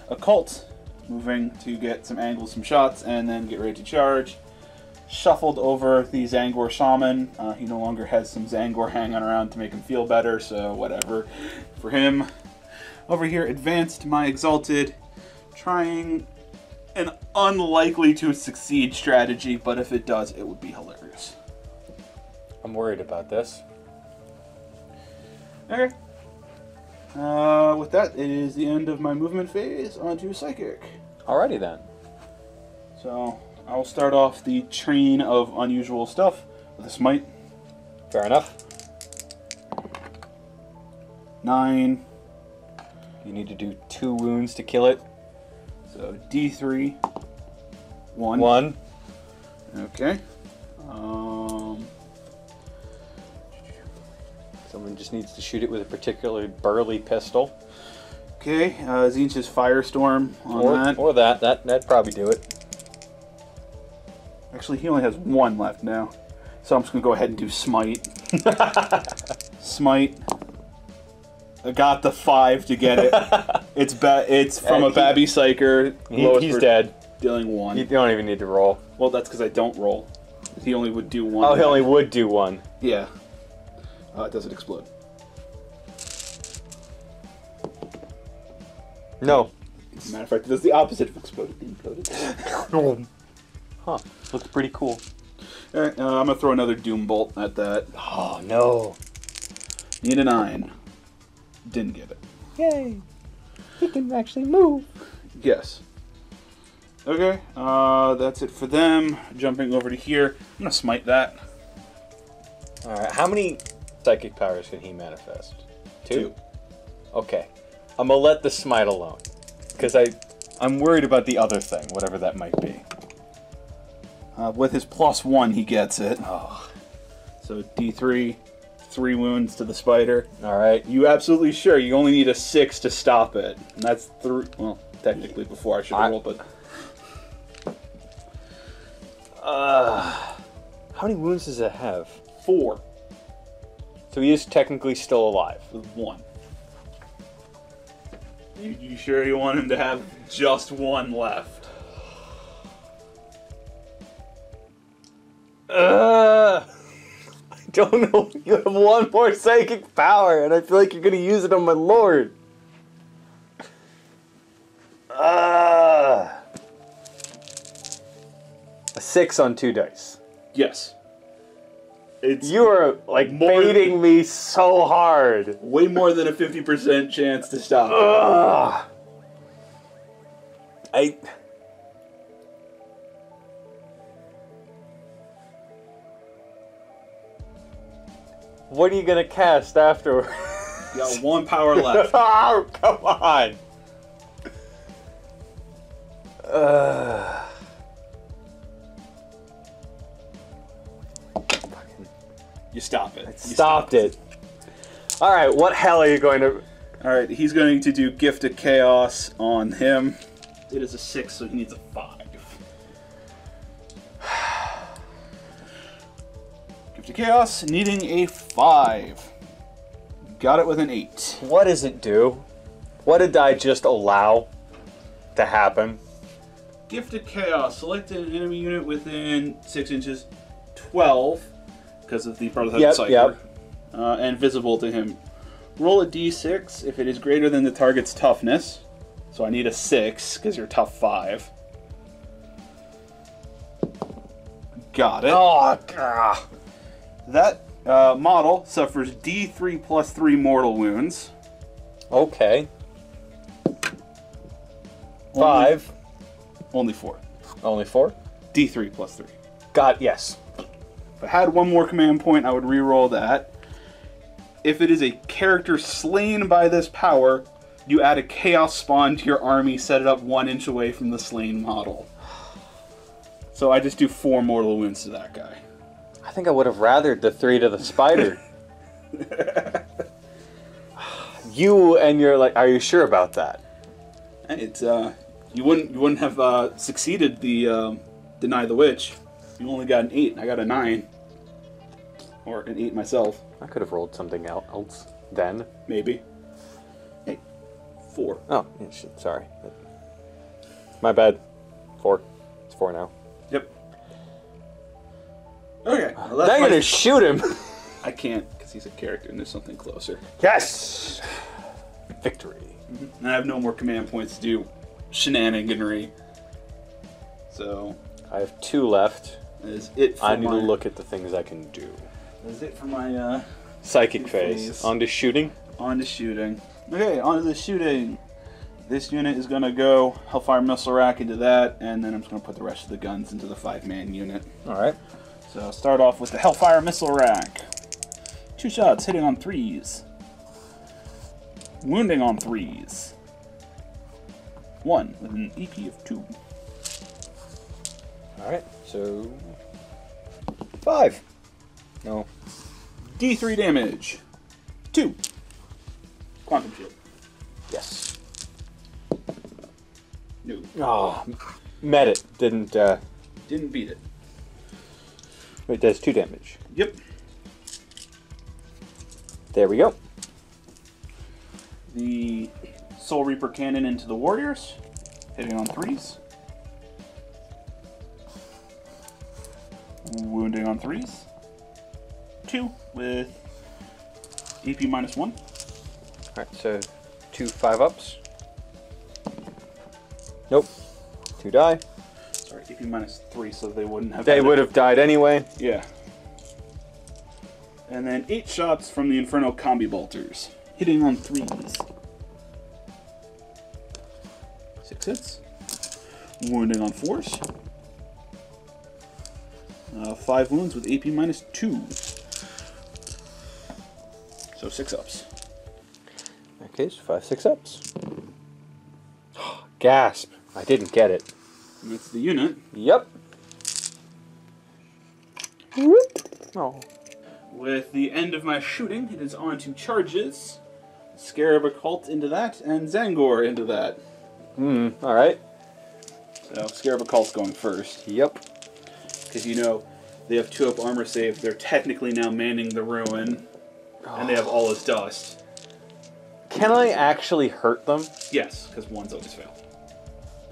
Occult, moving to get some angles, some shots, and then get ready to charge. Shuffled over the Zangor Shaman. He no longer has some Zangor hanging around to make him feel better, so whatever for him. Over here, Advanced, my Exalted, trying an unlikely to succeed strategy, but if it does, it would be hilarious. I'm worried about this. Okay. With that, it is the end of my movement phase. Onto Psychic. Alrighty then. So, I will start off the train of unusual stuff with a Smite. Fair enough. 9. You need to do 2 wounds to kill it. So, D3. 1. 1. Okay. Someone just needs to shoot it with a particularly burly pistol. Okay, Zinch's Firestorm on that. Or that'd probably do it. Actually, he only has 1 left now. So I'm just going to go ahead and do Smite. Smite. I got the 5 to get it. It's from a Babby Psyker. He's dead. Dealing 1. You don't even need to roll. Well, that's because I don't roll. He only would do 1. Oh, he only would do 1. Yeah. Does it explode? No. As a matter of fact, it does the opposite of exploded. Imploded. Huh. Looks pretty cool. Alright, I'm going to throw another Doom Bolt at that. Oh, no. Need a 9. Didn't get it. Yay. He can actually move. Yes. Okay, that's it for them. Jumping over to here. I'm going to smite that. Alright, how many psychic powers can he manifest? 2? 2. Okay. I'm gonna let the smite alone. Because I'm worried about the other thing, whatever that might be. With his +1, he gets it. Oh. So D3, 3 wounds to the spider. Alright. You absolutely sure you only need a 6 to stop it. And that's 3, well, technically before I should have rolled, but... How many wounds does it have? 4 So he is technically still alive. with 1. You sure you want him to have just 1 left? I don't know. You have one more psychic power, and I feel like you're going to use it on my lord. A 6 on 2 dice. Yes. You are, like, baiting me so hard. Way more than a 50% chance to stop. What are you going to cast afterwards? You got 1 power left. Oh, come on. You stop it. Stopped it. Alright, what hell are you going to... Alright, he's going to do Gift of Chaos on him. It is a 6, so he needs a 5. Gift of Chaos, needing a 5. Got it with an 8. What does it do? What did I just allow to happen? Gift of Chaos, select an enemy unit within 6 inches, 12, because of the prototype cypher, and visible to him. Roll a d6 if it is greater than the target's toughness. So I need a 6, because you're tough 5. Got it. Oh, God. That model suffers d3 plus 3 mortal wounds. Okay. 5. Only 4. Only 4? d3 plus 3. Yes. If I had 1 more command point, I would re-roll that. If it is a character slain by this power, you add a chaos spawn to your army, set it up 1 inch away from the slain model. So I just do 4 mortal wounds to that guy. I think I would have rathered the 3 to the spider. You and you're like, are you sure about that? It's you wouldn't have succeeded the deny the witch. You only got an 8, and I got a 9. Or an 8 myself. I could have rolled something else then. Maybe. Hey, 4. Oh, yeah, shit, sorry. My bad. 4. It's 4 now. Yep. Okay. Well, Now you're gonna shoot him. I can't, because he's a character and there's something closer. Yes! Victory. And I have no more command points to do shenaniganry. So... I have 2 left. That is it for I need to look at the things I can do. That is it for my, Psychic phase. On to shooting? On to shooting. Okay, on to the shooting. This unit is going to go Hellfire Missile Rack into that, and then I'm just going to put the rest of the guns into the 5-man unit. Alright. So I'll start off with the Hellfire Missile Rack. 2 shots, hitting on 3s. Wounding on 3s. 1 with an EP of 2. Alright, so... 5. No. D3 damage. 2. Quantum Shield. Yes. No. Oh, met it. Didn't beat it. It does 2 damage. Yep. There we go. The Soul Reaper Cannon into the Warriors. Hitting on 3s. Wounding on 3s. 2 with AP minus 1. Alright, so 2 5-ups. Nope. 2 die. Sorry, AP minus 3, so they wouldn't have... They would have died anyway. Yeah. And then 8 shots from the Inferno Combi Bolters. Hitting on 3s. 6 hits. Wounding on 4s. 5 wounds with AP minus 2. So 6 ups. Okay, so 5 6-ups. Gasp. I didn't get it. And that's the unit. Yep. Whoop. Oh. With the end of my shooting, it is on to charges. Scarab Occult into that, and Zangor into that. Alright. So Scarab Occult's going first. Yep. Because you know, they have 2-up armor save. They're technically now manning the ruin. And they have all his dust. Can I actually hurt them? Yes, because 1's always fail.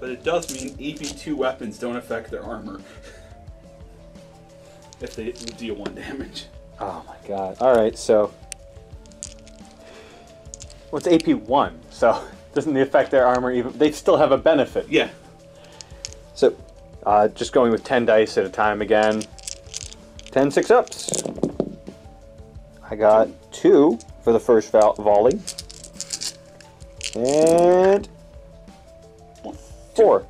But it does mean EP2 weapons don't affect their armor. If they deal 1 damage. Oh my god. Alright, so... Well, it's AP 1, so doesn't affect their armor even... They still have a benefit. Yeah. So, just going with 10 dice at a time again. 10 6-ups. I got 2 for the first volley. And... 4.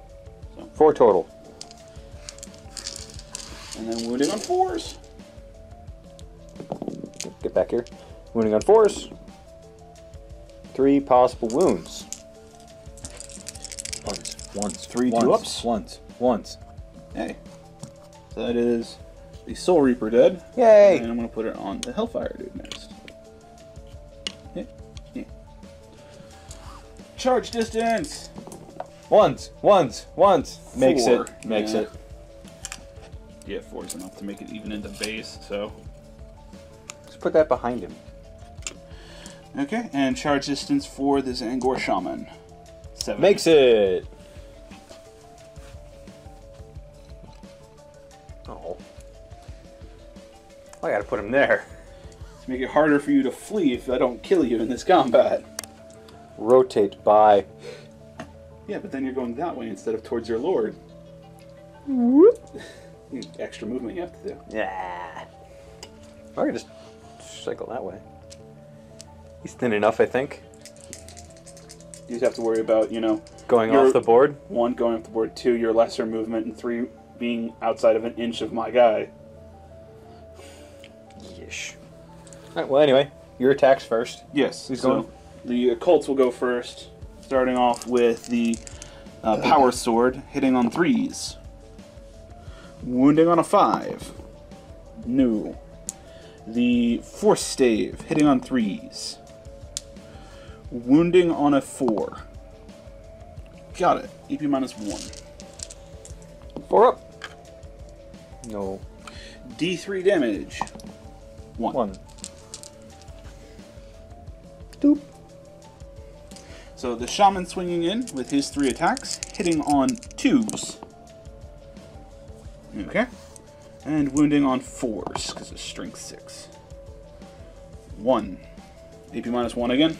4 total. And then wounding on 4s. Get back here. Wounding on 4s. 3 possible wounds. Ones. 3 ones, 2-ups. Ones. Hey. So that is the Soul Reaper dead. Yay! And I'm going to put it on the Hellfire dude next. Yeah. Charge distance! Ones. Makes 4. it. Makes Yeah. it. Yeah, 4 is enough to make it even into base, so... Let's put that behind him. Okay, and charge distance for the Zangor Shaman. 7. Makes it. Oh. I gotta put him there. To make it harder for you to flee if I don't kill you in this combat. Rotate by. Yeah, but then you're going that way instead of towards your lord. Whoop. Extra movement you have to do. Yeah. I can just cycle that way. He's thin enough, I think. You just have to worry about, you know... Going off the board? 1, going off the board. 2, your lesser movement. And 3, being outside of an inch of my guy. Yeesh. Alright, well anyway, your attacks first. Yes. Who's so going? The occults will go first. Starting off with the Power Sword, hitting on 3s. Wounding on a 5. No. The Force Stave, hitting on 3s. Wounding on a 4. Got it. EP -1. 4 up. No. D3 damage. 1. Doop. So the Shaman swinging in with his 3 attacks, hitting on 2s. Okay. And wounding on 4s, because it's strength 6. 1. AP -1 again.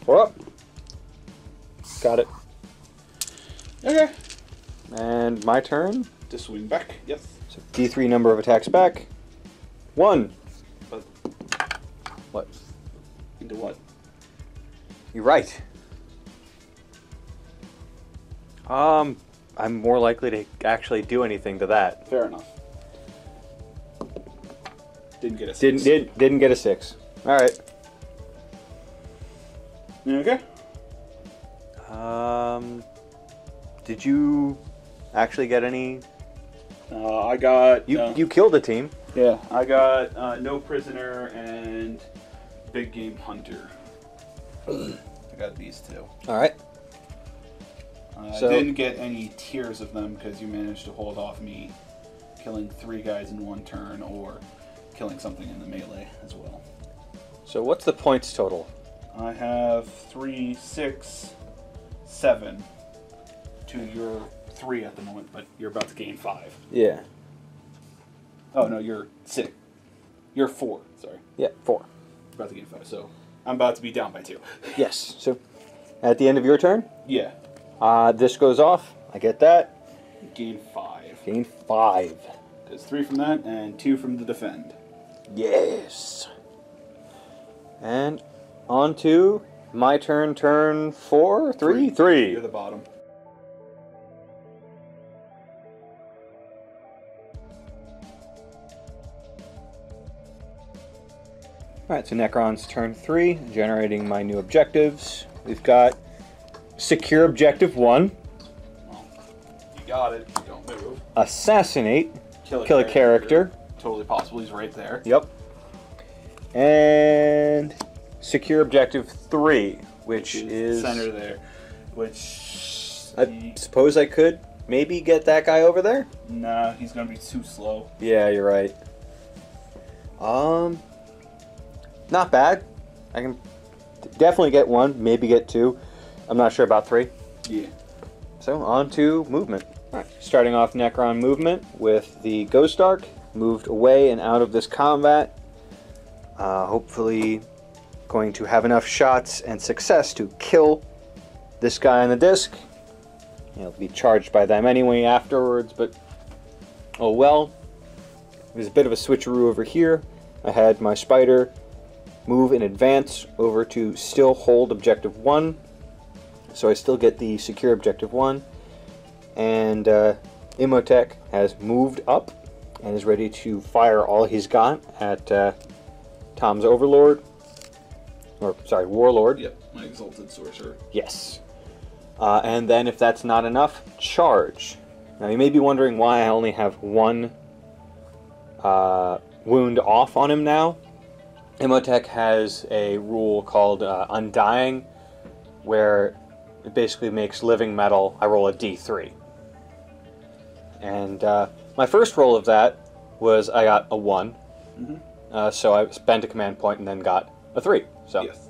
4 up. Got it. Okay. And my turn. To swing back, yes. So D3 number of attacks back. 1. But What? into what? You're right. I'm more likely to actually do anything to that. Fair enough. Didn't get a 6. Didn't get a 6. All right. You okay? Did you actually get any? I got... You killed a team. Yeah, I got No Prisoner and Big Game Hunter. I got these 2. All right. I didn't get any tiers of them because you managed to hold off me killing 3 guys in 1 turn or killing something in the melee as well. So what's the points total? I have 3, 6, 7 to your 3 at the moment, but you're about to gain 5. Yeah. Oh no, you're 6. You're 4, sorry. Yeah, 4. You're about to gain 5, so I'm about to be down by 2. Yes. So at the end of your turn, Yeah. this goes off. I get that. Gain 5. Gain 5. There's 3 from that and 2 from the defend. Yes. And on to my turn. Turn 4, 3, 3. You're the bottom. Alright, so Necron's turn 3, generating my new objectives. We've got secure objective 1, Well, you got it. You don't move. assassinate, Kill a character. Totally possible. He's right there. Yep. And secure objective 3, which is center there. Which I suppose I could maybe get that guy over there? Nah, he's gonna be too slow. Yeah, you're right. Not bad. I can definitely get 1, maybe get 2. I'm not sure about 3. Yeah. So on to movement. All right. Starting off Necron movement with the Ghost Arc, moved away and out of this combat. Hopefully going to have enough shots and success to kill this guy on the disc. He'll be charged by them anyway afterwards, but oh well. There's a bit of a switcheroo over here. I had my spider move in advance over to still hold objective 1. So I still get the secure objective 1. And Imhotep has moved up and is ready to fire all he's got at Tom's Overlord. Or, sorry, Warlord. Yep, my Exalted Sorcerer. Yes. And then if that's not enough, charge. Now you may be wondering why I only have 1 wound off on him now. Imhotep has a rule called Undying, where it basically makes living metal. I roll a d3. And my first roll of that was I got a 1. So I spent a command point and then got a 3. So yes.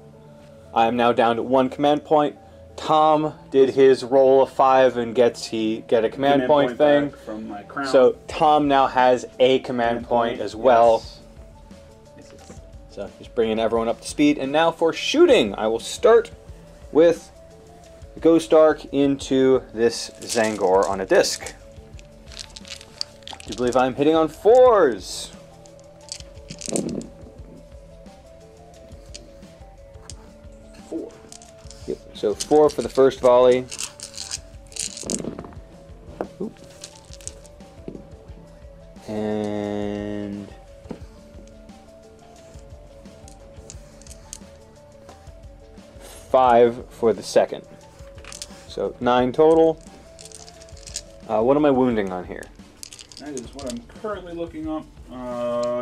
I am now down to 1 command point. Tom did his roll of 5 and get a command point thing. From my crown. So Tom now has a command point as well. Yes. So just bringing everyone up to speed. And now for shooting, I will start with the Ghost Arc into this Zangor on a disc. Do you believe I'm hitting on 4s? Yep, so 4 for the first volley. Oop. And 5 for the second. So 9 total. What am I wounding on here? That is what I'm currently looking up.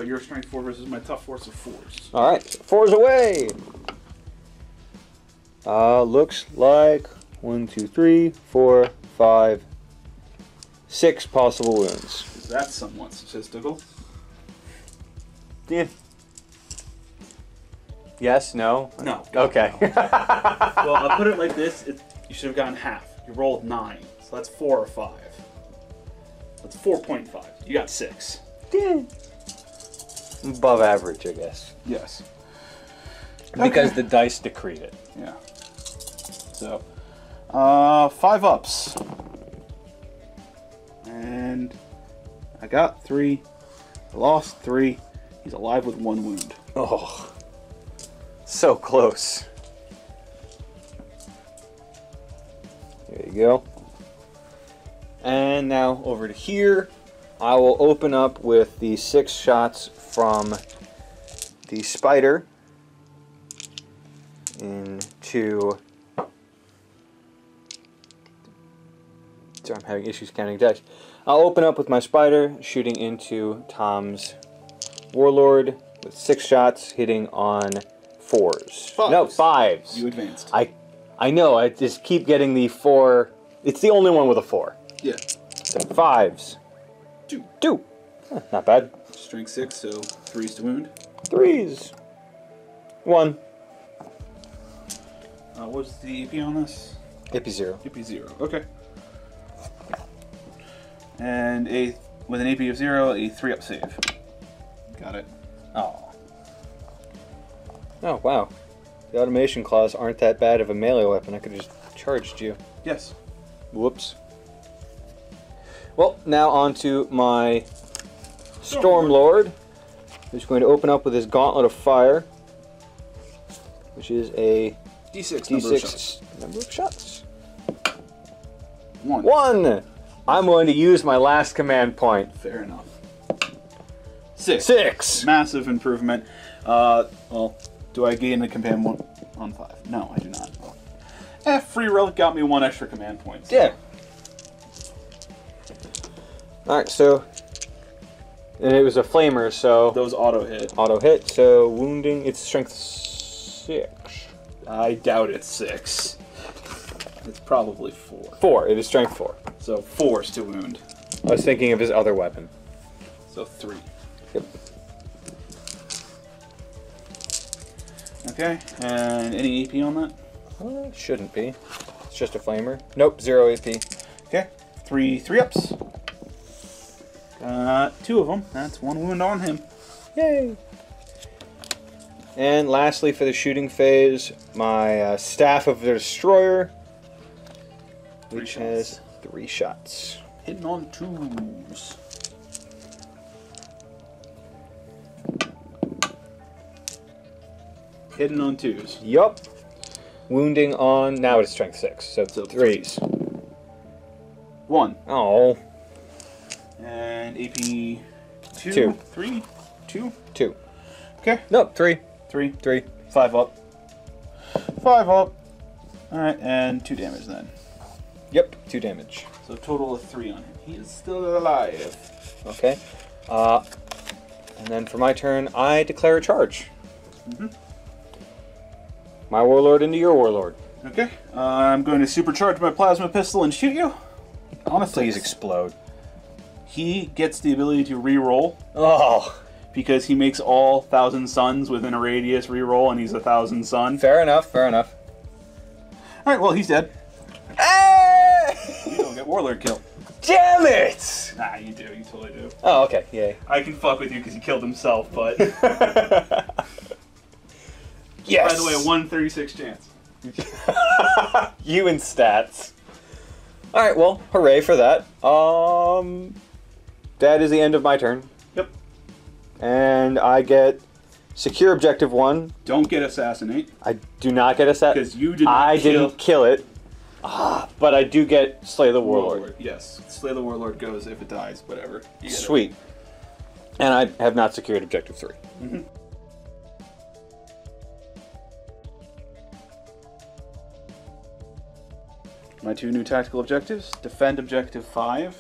Your strength 4 versus my tough force of 4s. Alright, 4s away! Looks like 1, 2, 3, 4, 5, 6 possible wounds. That's somewhat statistical. Yeah. Yes, no? No. Okay. No. Well, I'll put it like this. You should have gotten half. You rolled 9, so that's 4 or 5. That's 4.5. You got 6. Yeah. Above average, I guess. Yes. Because Okay. the dice decreed it. Yeah. So, 5 ups. And I got 3. I lost 3. He's alive with 1 wound. Oh. So close. There you go. And now over to here. I will open up with the 6 shots from the spider into... Sorry, I'm having issues counting dice. I'll open up with my spider, shooting into Tom's Warlord with 6 shots, hitting on 4s. Fives. No, 5s. You advanced. I know, I just keep getting the 4. It's the only one with a 4. Yeah. So 5s. 2. Not bad. Strength 6, so 3s to wound. 3s. 1. What's the AP on this? AP 0. AP 0. Okay. And with an AP of 0, a 3-up save. Got it. Oh. Oh, wow. The automation claws aren't that bad of a melee weapon. I could have just charged you. Yes. Whoops. Well, now on to my Stormlord, who's going to open up with his Gauntlet of Fire, which is a D6 number of shots. 1. 1! I'm going to use my last command point. Fair enough. 6. 6! Massive improvement. Well, do I gain a command one on 5? No, I do not. Free Relic got me 1 extra command point. So. Yeah. Alright, so... And it was a flamer, so... Those auto hit. Auto hit, so wounding, it's strength 6. I doubt it's 6. It's probably 4. 4, it is strength 4. So 4s to wound. I was thinking of his other weapon. So 3. Yep. Okay, and any AP on that? It shouldn't be. It's just a flamer. Nope, 0 AP. Okay, 3 3-ups. 2 of them. That's 1 wound on him. Yay! And lastly, for the shooting phase, my Staff of the Destroyer, which has 3 shots. Hitting on 2s. Hitting on 2s. Yup. Wounding on, now it's strength 6, so 3s. 1. Oh. And AP 2. 2. 3. 2. 2. Okay. Nope, 3. 3. 3. 5 up. 5 up. Alright, and 2 damage then. Yep, 2 damage. So total of 3 on him. He is still alive. Okay. And then for my turn, I declare a charge. My Warlord into your Warlord. Okay. I'm going to supercharge my plasma pistol and shoot you. Honestly, Please explode. he gets the ability to re-roll Oh. because he makes all 1,000 suns within a radius re-roll, and he's a 1,000 sun. Fair enough, fair enough. Alright, well, he's dead. Hey! You don't get Warlord killed. Damn it! Nah, you do. You totally do. Oh, okay, yay. I can fuck with you because he killed himself, but... Yes! By the way, a 1/36 chance. You and stats. Alright, well, hooray for that. That is the end of my turn. Yep. And I get secure objective 1. Don't get assassinate. I do not get a set. Because you did not I kill... didn't kill it. But I do get Slay the Warlord. Yes. Slay the Warlord goes if it dies, whatever. You get it. Sweet. And I have not secured objective 3. My 2 new tactical objectives, defend objective 5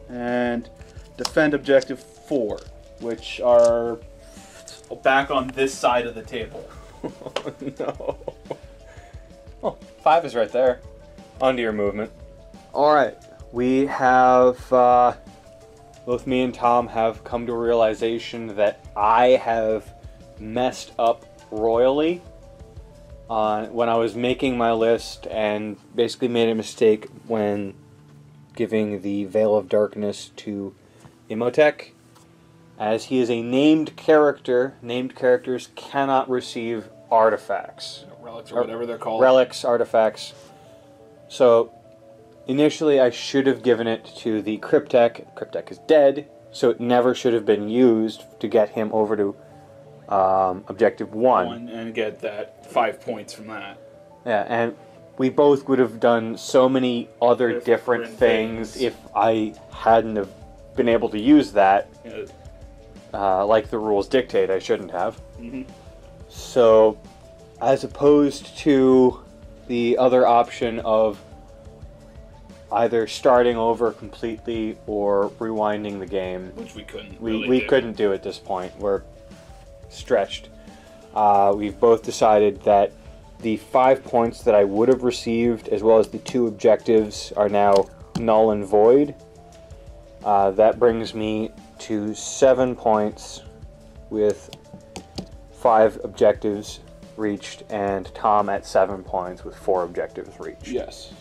and defend objective 4, which are back on this side of the table. Oh, no. Oh, 5 is right there. Onto your movement. Alright. We have, both me and Tom have come to a realization that I have messed up royally when I was making my list, and basically made a mistake when giving the Veil of Darkness to Imhotep. As he is a named character, named characters cannot receive artifacts. Relics or whatever they're called. Relics, artifacts. So, initially I should have given it to the Cryptek. Cryptek is dead, so it never should have been used to get him over to objective 1. And get that 5 points from that. Yeah, and we both would have done so many other different things if I hadn't have been able to use that. Yeah. Like the rules dictate, I shouldn't have. So, as opposed to the other option of either starting over completely or rewinding the game, Which we couldn't. we couldn't do at this point. We're stretched. We've both decided that the 5 points that I would have received, as well as the 2 objectives, are now null and void. That brings me to 7 points with 5 objectives reached, and Tom at 7 points with 4 objectives reached. Yes.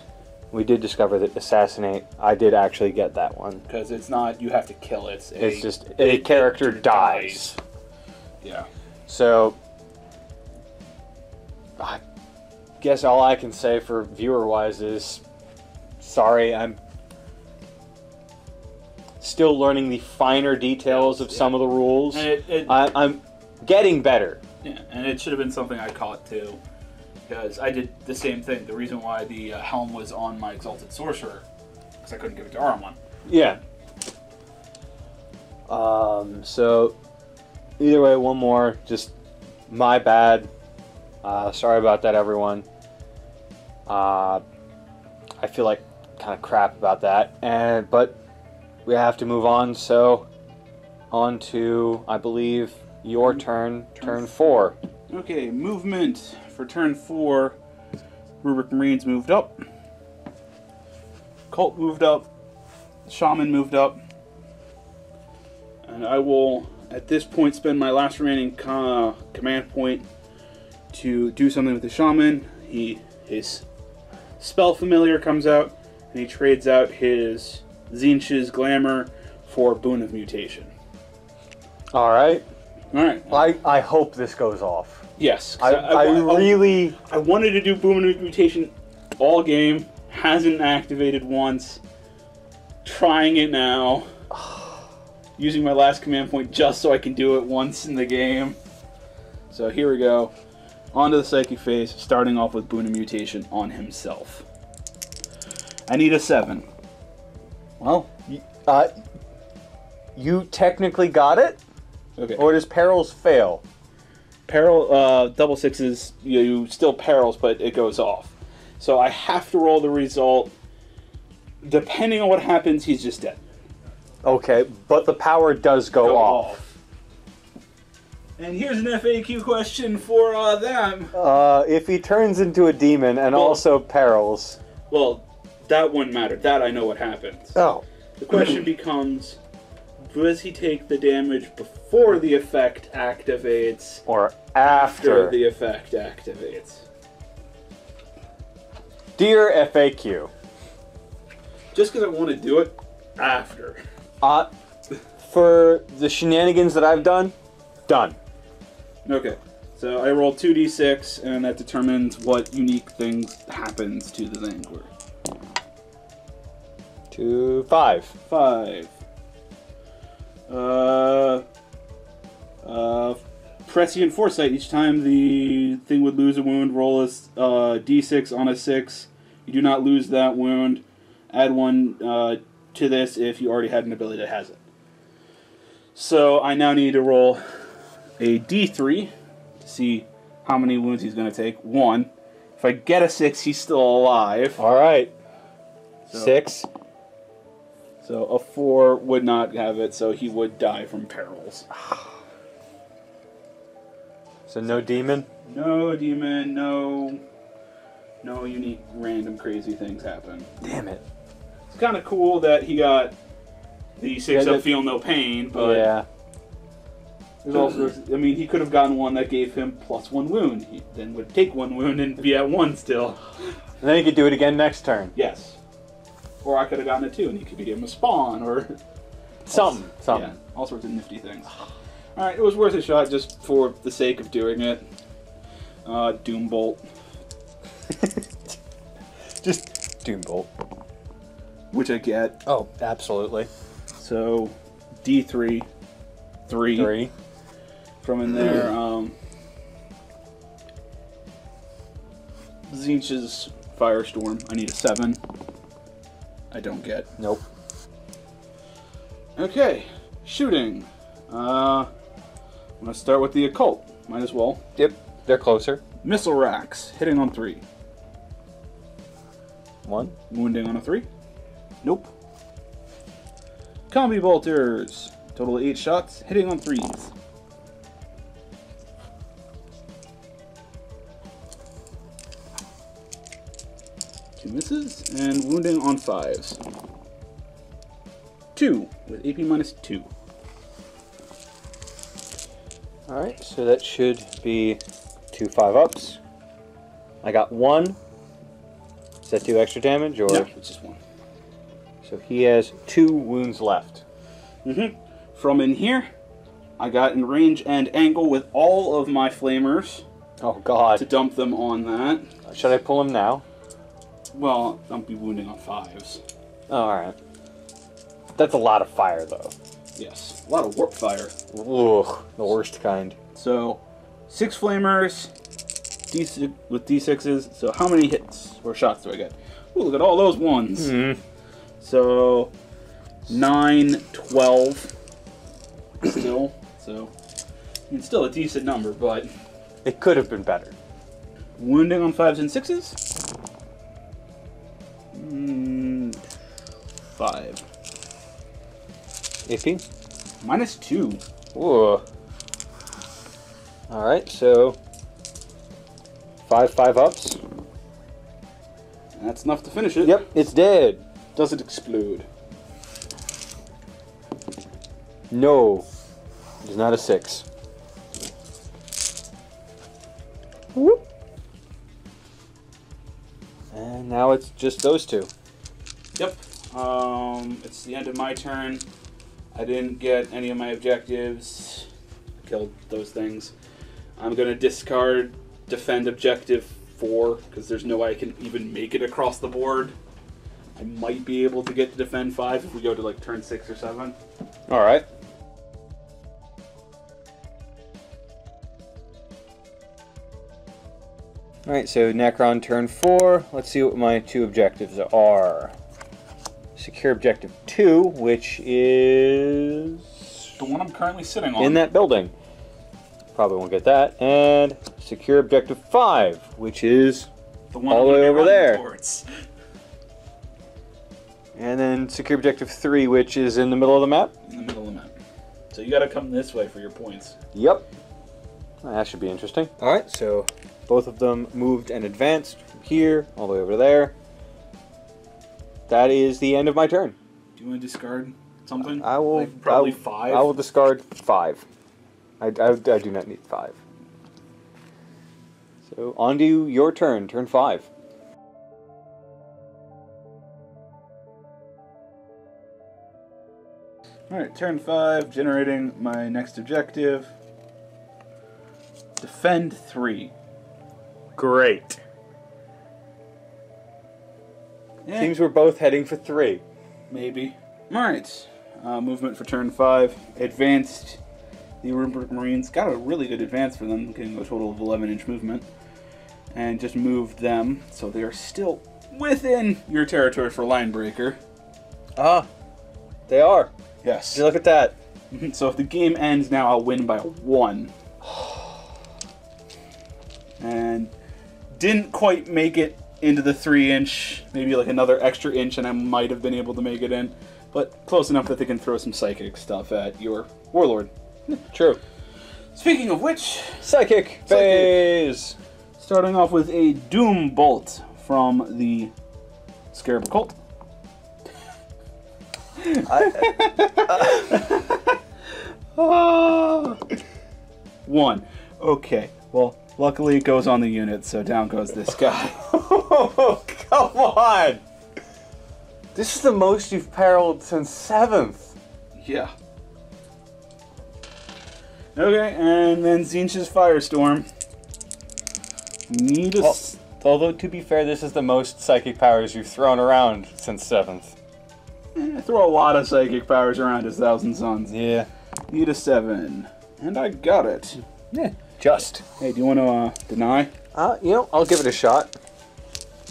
We did discover that Assassinate, I did actually get that one. Because it's not, you have to kill it. It's just, a character dies. Yeah. So, I guess all I can say for viewer-wise is, sorry, I'm still learning the finer details of some of the rules. And I'm getting better. Yeah, and it should have been something I caught too, because I did the same thing. The reason why the helm was on my Exalted Sorcerer, because I couldn't give it to Aramon. Yeah. So, either way, one more. Just my bad. Sorry about that, everyone. I feel like kind of crap about that, but we have to move on. So, on to, I believe, your turn, turn 4. Okay, movement for turn 4. Rubric Marines moved up. Cult moved up. Shaman moved up. And I will, at this point, spend my last remaining command point to do something with the Shaman. His spell familiar comes out, and he trades out his Tzeentch's Glamour for Boon of Mutation. All right. All right. I hope this goes off. Yes. I really... I wanted to do Boon of Mutation all game. Hasn't activated once. Trying it now. Using my last command point just so I can do it once in the game. So here we go. On to the Psychic phase, starting off with Boon of Mutation on himself. I need a 7. Well, you technically got it? Okay. Or does Perils fail? Peril, double sixes, you still Perils, but it goes off. So I have to roll the result. Depending on what happens, he's just dead. Okay, but the power does go off. And here's an FAQ question for them. If he turns into a demon and also Perils... Well, that wouldn't matter. That I know what happens. Oh. The question becomes, does he take the damage before the effect activates? Or after the effect activates? Dear FAQ. Just because I want to do it after. For the shenanigans that I've done, done. Okay. So I roll 2d6, and that determines what unique things happens to the Zangler. 5. 5. Prescient Foresight. Each time the thing would lose a wound, roll a d6 on a 6. You do not lose that wound. Add 1 to this if you already had an ability that has it. So I now need to roll a d3 to see how many wounds he's going to take. 1. If I get a 6, he's still alive. Alright. So, 6. So a 4 would not have it, so he would die from Perils. So no demon? No demon, no unique random crazy things happen. Damn it. It's kind of cool that he got the 6 up Feel No Pain, but yeah. there's also, I mean, he could have gotten one that gave him +1 wound. He then would take 1 wound and be at 1 still. And then he could do it again next turn. Yes. Or I could have gotten a 2 and he could give him a spawn or something. Yeah, all sorts of nifty things. Alright, it was worth a shot just for the sake of doing it. Doombolt. Just Doombolt. Which I get. Oh, absolutely. So, D3. 3. From in there, Zinch's Firestorm. I need a 7. I don't get. Nope. Okay, shooting. I'm going to start with the Occult. Might as well. Yep, they're closer. Missile Racks, hitting on 3. 1. Wounding on a 3. Nope. Combi Bolters, total of 8 shots, hitting on 3s. Two misses, and wounding on 5s. 2, with AP -2. Alright, so that should be 2 5-ups. I got 1. Is that 2 extra damage, or? No, it's just 1. So he has 2 wounds left. From in here, I got in range and angle with all of my flamers. Oh god. To dump them on that. Should I pull him now? Well, I'll be wounding on 5s. Oh, alright. That's a lot of fire, though. Yes, a lot of warp fire. Ugh, the worst kind. So, 6 flamers, D6 with D6s. So how many hits or shots do I get? Ooh, look at all those ones. So, 9, 12 still. So, I mean, still a decent number, but... It could have been better. Wounding on 5s and 6s? 5. AP? -2. Ooh. Alright, so 5 5-ups. That's enough to finish it. Yep, it's dead. Does it explode? No. It's not a 6. Whoop. And now it's just those 2. Yep. It's the end of my turn. I didn't get any of my objectives. I killed those things. I'm going to discard defend objective 4 because there's no way I can even make it across the board. I might be able to get to defend 5 if we go to like turn 6 or 7. All right. All right, so Necron turn 4. Let's see what my 2 objectives are. Secure objective 2, which is The one I'm currently sitting on. in that building. Probably won't get that. And secure objective 5, which is the one all the way over there. Towards. And then secure objective 3, which is in the middle of the map. In the middle of the map. So you got to come this way for your points. Yep. That should be interesting. All right, so both of them moved and advanced from here all the way over there. That is the end of my turn. Do you want to discard something? I will Like probably 5. I will discard 5. I do not need 5. So on to your turn, turn 5. Alright, turn 5, generating my next objective. Defend 3. Great. Seems we're both heading for 3. Maybe. Alright, movement for turn 5. Advanced. The Olympic Marines got a really good advance for them, getting a total of 11-inch movement. And just moved them, so they are still within your territory for line breaker. Ah, they are. Yes. Look at that. So if the game ends now, I'll win by 1. And didn't quite make it into the 3-inch, maybe like another extra inch, and I might have been able to make it in. But close enough that they can throw some psychic stuff at your warlord. True. Speaking of which, Psychic phase. starting off with a Doom Bolt from the Scarab Cult. 1. Okay. Well, luckily it goes on the unit, so down goes this guy. Oh, come on! This is the most you've parried since 7th. Yeah. Okay, and then Zinch's Firestorm. Need a... Although, to be fair, this is the most psychic powers you've thrown around since 7th. I throw a lot of psychic powers around as Thousand Suns. Yeah. Need a 7. And I got it. Yeah, just. Hey, do you want to deny? You know, I'll give it a shot.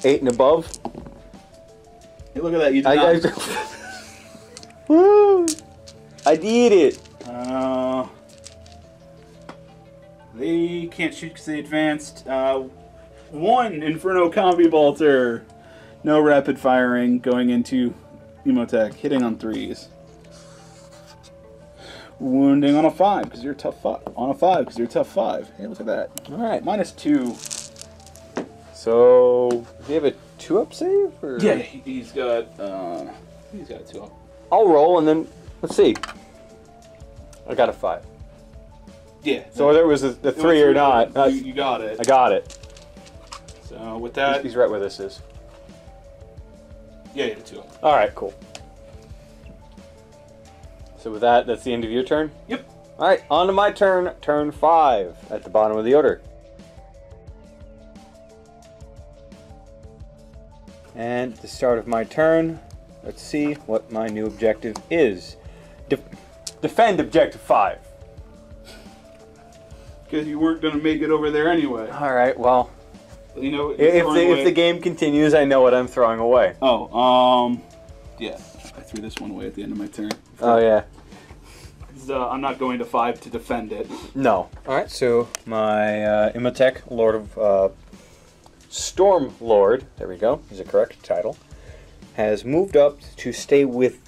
8 and above. Hey, look at that, you did Woo! I did it. They can't shoot because they advanced. 1 Inferno Combi Bolter. No rapid firing going into Emotech. Hitting on 3s. Wounding on a 5 because you're a tough 5. On a 5 because you're a tough 5. Hey, look at that. Alright. -2. So, does he have a 2-up save? Or? Yeah, he's got a 2-up. I'll roll and then, let's see. I got a 5. Yeah. So whether it was a 3 or not, you got it. I got it. So with that, He's right where this is. yeah, you had a 2-up. Alright, cool. So with that, that's the end of your turn? Yep. Alright, on to my turn, turn 5, at the bottom of the order. And at the start of my turn, let's see what my new objective is. Defend objective 5. Because you weren't going to make it over there anyway. Alright, well, You know, if the game continues, I know what I'm throwing away. Oh, yeah. I threw this one away at the end of my turn. Oh, yeah. I'm not going to 5 to defend it. No. Alright, so my Imhotep, Lord of Storm Lord, there we go, is a correct title, has moved up to stay with,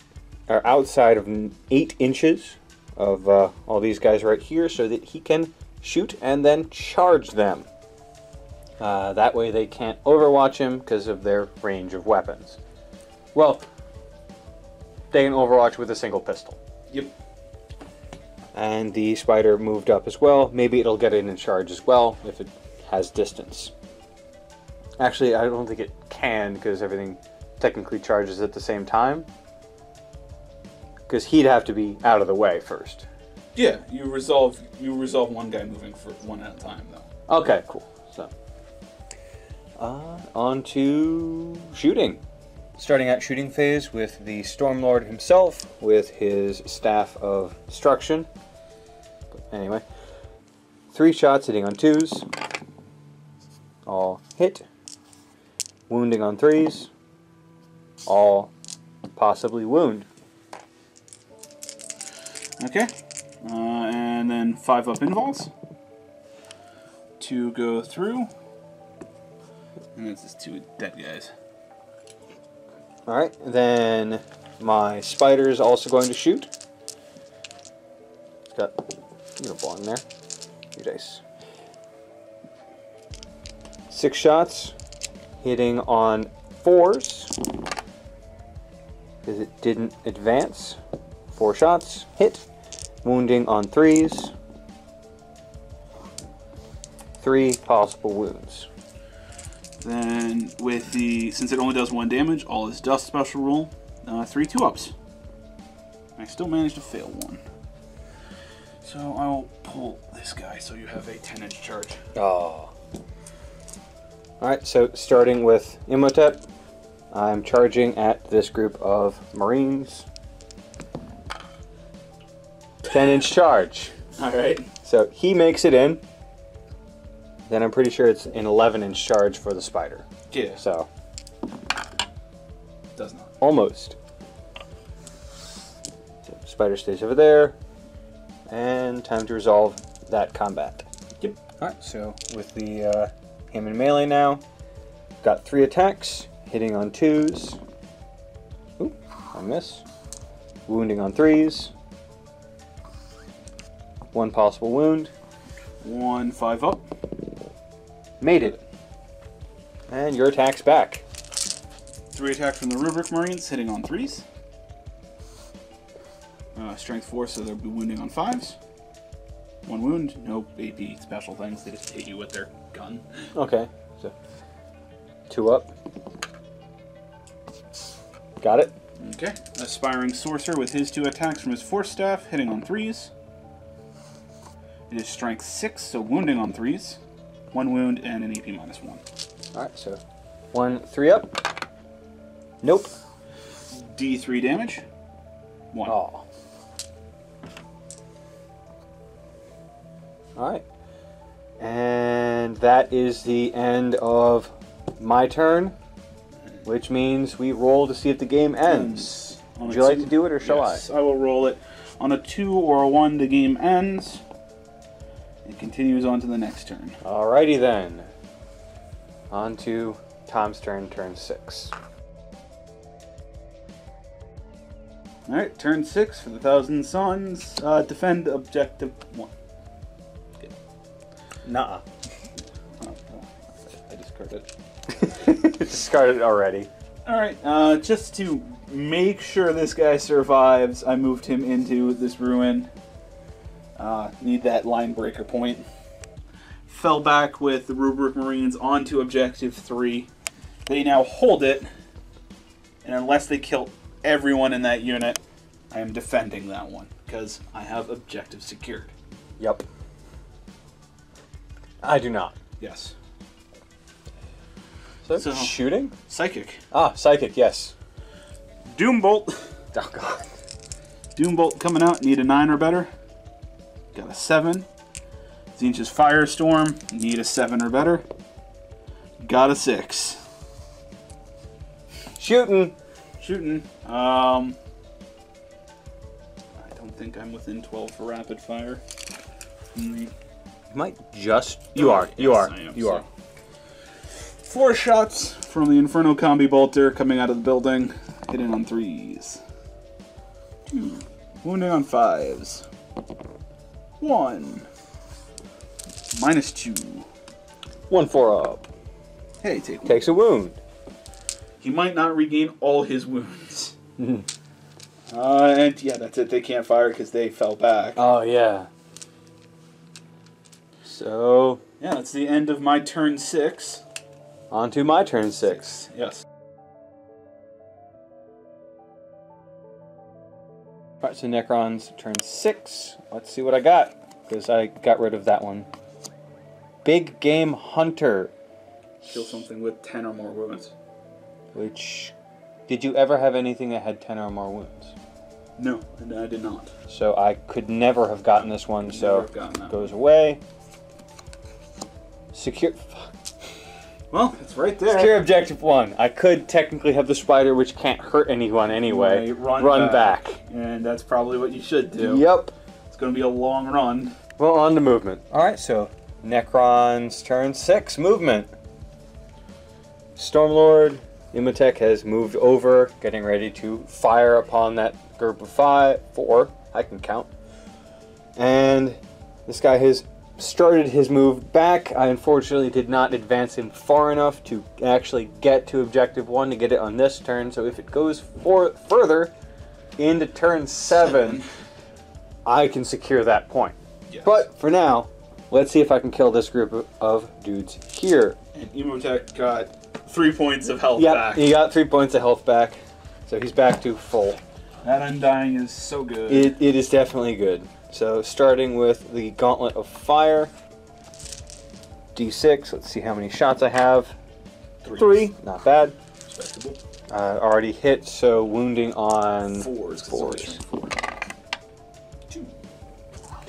or outside of 8 inches of all these guys right here so that he can shoot and then charge them. That way they can't overwatch him because of their range of weapons. Well, they can overwatch with a single pistol. Yep. And the spider moved up as well. Maybe it'll get in and charge as well if it has distance. Actually, I don't think it can because everything technically charges at the same time. Because he'd have to be out of the way first. Yeah, you resolve one guy moving for one at a time, though. Okay, cool. So, on to shooting. Starting at shooting phase with the Stormlord himself, with his Staff of Destruction. Anyway, 3 shots hitting on 2s. All hit. Wounding on 3s. All possibly wound. Okay. And then 5 up invols. 2 go through. And it's just 2 dead guys. Alright, then my spider is also going to shoot. It's got a little ball in there. Your dice. 6 shots, hitting on 4s. Because it didn't advance. 4 shots, hit. Wounding on 3s. 3 possible wounds. Then with the, since it only does 1 damage, all is dust special rule, 3 2-ups. I still managed to fail 1. So I will pull this guy so you have a 10-inch charge. Oh. Alright, so starting with Imhotep, I'm charging at this group of Marines. 10-inch charge. Alright. So he makes it in. Then I'm pretty sure it's an 11-inch charge for the spider. Yeah. So. Does not. Almost. So spider stays over there. And time to resolve that combat. Yep. Alright, so with the him in melee now. Got 3 attacks. Hitting on 2s. Ooh, I miss. Wounding on 3s. 1 possible wound. 1 5 up. Made it. And your attack's back. 3 attacks from the Rubric Marines, hitting on 3s. Strength 4, so they'll be wounding on 5s. 1 wound, no AP special things, they just hit you with their gun. Okay, so 2 up. Got it. Okay, Aspiring Sorcerer with his 2 attacks from his Force Staff, hitting on 3s. It is Strength 6, so wounding on 3s. 1 wound and an AP -1. Alright, so 1 3 up. Nope. D3 damage. 1. Oh. Alright. And that is the end of my turn, which means we roll to see if the game ends. Would you like to do it, or shall yes, I will roll it. On a 2 or a 1, the game ends. It continues on to the next turn. Alrighty then. On to Tom's turn, turn 6. Alright, turn 6 for the Thousand Suns. Defend objective 1. Okay. Nuh-uh. Oh, well, I discarded it. Discarded already. Alright, just to make sure this guy survives, I moved him into this ruin. Need that line breaker point. Fell back with the Rubric Marines onto objective 3. They now hold it, and unless they kill everyone in that unit, I am defending that one, because I have objective secured. Yep. I do not. Yes. So, So- shooting? Psychic. Ah, psychic, yes. Doombolt. Oh, God. Doombolt coming out, need a 9 or better. Got a 7. Zinch's Firestorm, need a 7 or better. Got a 6. Shooting. Shooting. I don't think I'm within 12 for rapid fire. You might just... You are. You Yes, are. I am, You so. are. 4 shots from the Inferno Combi Bolter coming out of the building, hitting on 3s. 2. Wounding on 5s. 1. -2. 1 4 up. Hey, take 1. Takes a wound. He might not regain all his wounds. Mhm. And yeah, that's it. They can't fire because they fell back. Oh, yeah. So, Yeah, that's the end of my turn 6. on to my turn 6. Yes. So Necrons turn 6. Let's see what I got, because I got rid of that one. Big Game Hunter. Kill something with 10 or more wounds. Which, did you ever have anything that had 10 or more wounds? No, I did not. So I could never have gotten this one, so Never have gotten that goes away. Secure. Well, it's right there. Secure objective 1. I could technically have the spider, which can't hurt anyone anyway. Right, run back. And that's probably what you should do. Yep. It's going to be a long run. Well, on to movement. Alright, so Necrons turn 6. Movement. Stormlord Imhotep has moved over, getting ready to fire upon that group of 4. I can count. And this guy has started his move back. I unfortunately did not advance him far enough to actually get to objective 1 to get it on this turn. So if it goes further into turn 7, I can secure that point. Yes. But for now, let's see if I can kill this group of dudes here. And Imhotep got 3 points of health Yep, back. he got 3 points of health back. So he's back to full. That Undying is so good. It is definitely good. So starting with the Gauntlet of Fire. D6, let's see how many shots I have. 3, not bad. Respectable. Already hit, so wounding on 4s. 2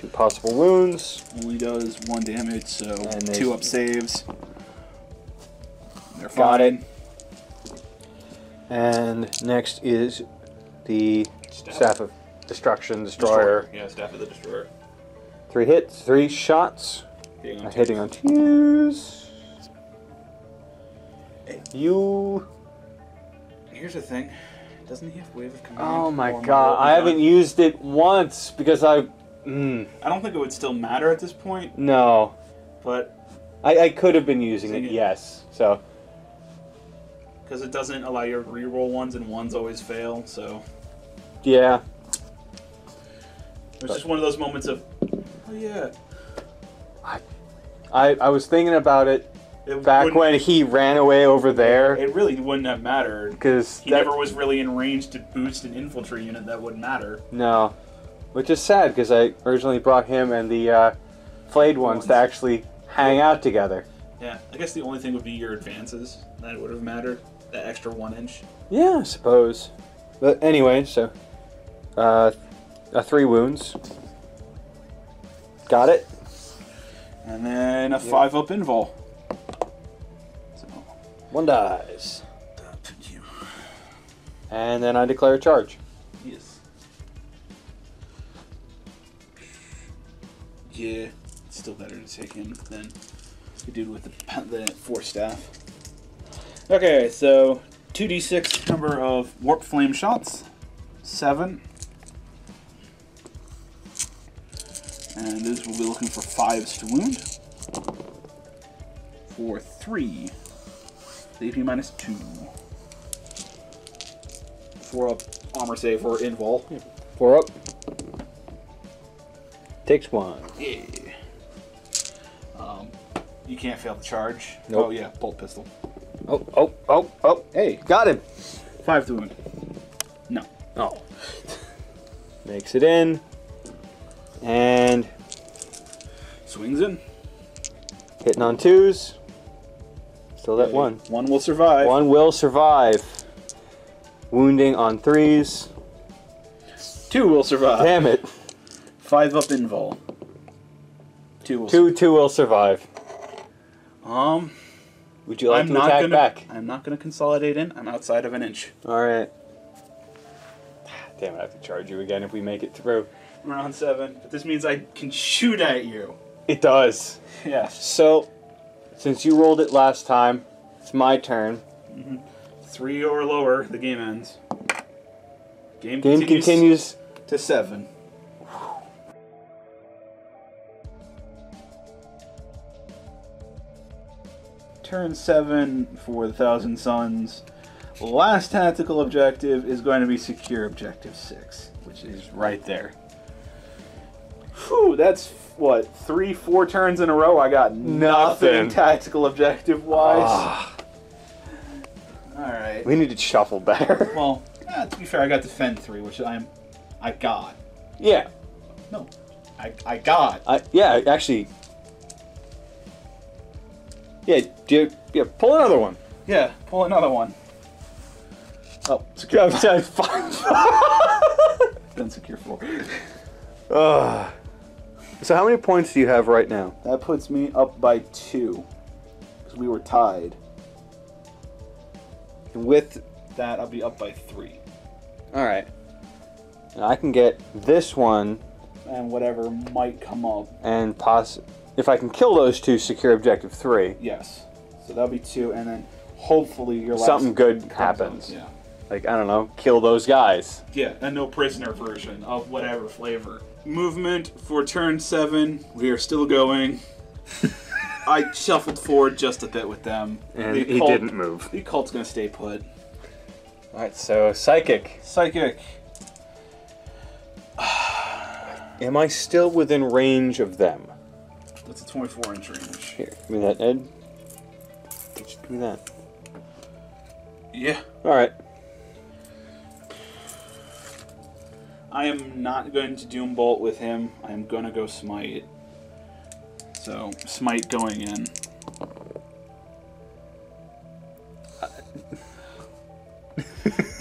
possible wounds. Only does 1 damage, so And 2 up saves. They're Got fine. it. And next is the Staff of Destruction, Destroyer. Yeah, Staff of the Destroyer. 3 hits, 3 shots. Hitting on 2s. You... Here's the thing. Doesn't he have Wave of Command? Oh my or god, Mortal I haven't Gun? used it once because I don't think it would still matter at this point, no. but I could have been using it, Yeah. yes. So, because it doesn't allow you to reroll ones and ones always fail, so yeah. it's just one of those moments of, oh yeah. I was thinking about it It back wouldn't- when he ran away over there. It really wouldn't have mattered. Because He never was really in range to boost an infantry unit that would matter. No. Which is sad because I originally brought him and the flayed ones to actually hang out together. Yeah, I guess the only thing would be your advances. That would have mattered. That extra 1 inch. Yeah, I suppose. But anyway, so 3 wounds. Got it. And then a 5 up invul. So, 1 dies. thank you. And then I declare a charge. Yes. Yeah, it's still better to take him than the dude with the 4 staff. Okay, so 2d6 number of warp flame shots. 7. And this will be looking for 5s to wound. For 3. AP minus 2. 4 up armor save for invul. 4 up. Takes 1. Yeah. You can't fail the charge. Nope. Oh yeah, bolt pistol. Oh. Hey, got him. 5 to wound. No. Oh. Makes it in. And Swings in. hitting on 2s. Still that 1. 1 will survive. 1 will survive. Wounding on 3s. 2 will survive. Damn it. 5 up invul. 2 will 2 will survive. Would you like to attack back? I'm not gonna consolidate in. I'm outside of an inch. Alright. Damn it, I have to charge you again if we make it through. Round 7. But this means I can shoot at you. It does. Yes. So, since you rolled it last time, it's my turn. 3 or lower, the game ends. Game Continues to 7. Turn 7 for the Thousand Suns. Last tactical objective is going to be secure objective 6, which is right there. Whew, that's what, 3-4 turns in a row I got nothing tactical objective wise. Alright. We need to shuffle better. Well, to be fair, I got defend 3, which I'm I got. Yeah. No. I got. Yeah, actually. Yeah, pull another one. Yeah, pull another one. Oh, secure. Fine. Then secure 4. So how many points do you have right now? That puts me up by 2. Because we were tied. And with that, I'll be up by 3. Alright. And I can get this one. And whatever might come up. And if I can kill those 2, secure objective 3. Yes. So that'll be 2, and then hopefully your last... Something good happens. Yeah. Like, I don't know, kill those guys. Yeah, a no prisoner version of whatever flavor. Movement for turn 7. We are still going. I shuffled forward just a bit with them. And he didn't move. The cult's gonna stay put. Alright, so Psychic. Psychic. Am I still within range of them? That's a 24-inch range. Here, give me that, Ed. Just give me that. Yeah. Alright. I am not going to Doom Bolt with him. I am going to go Smite. So, Smite going in.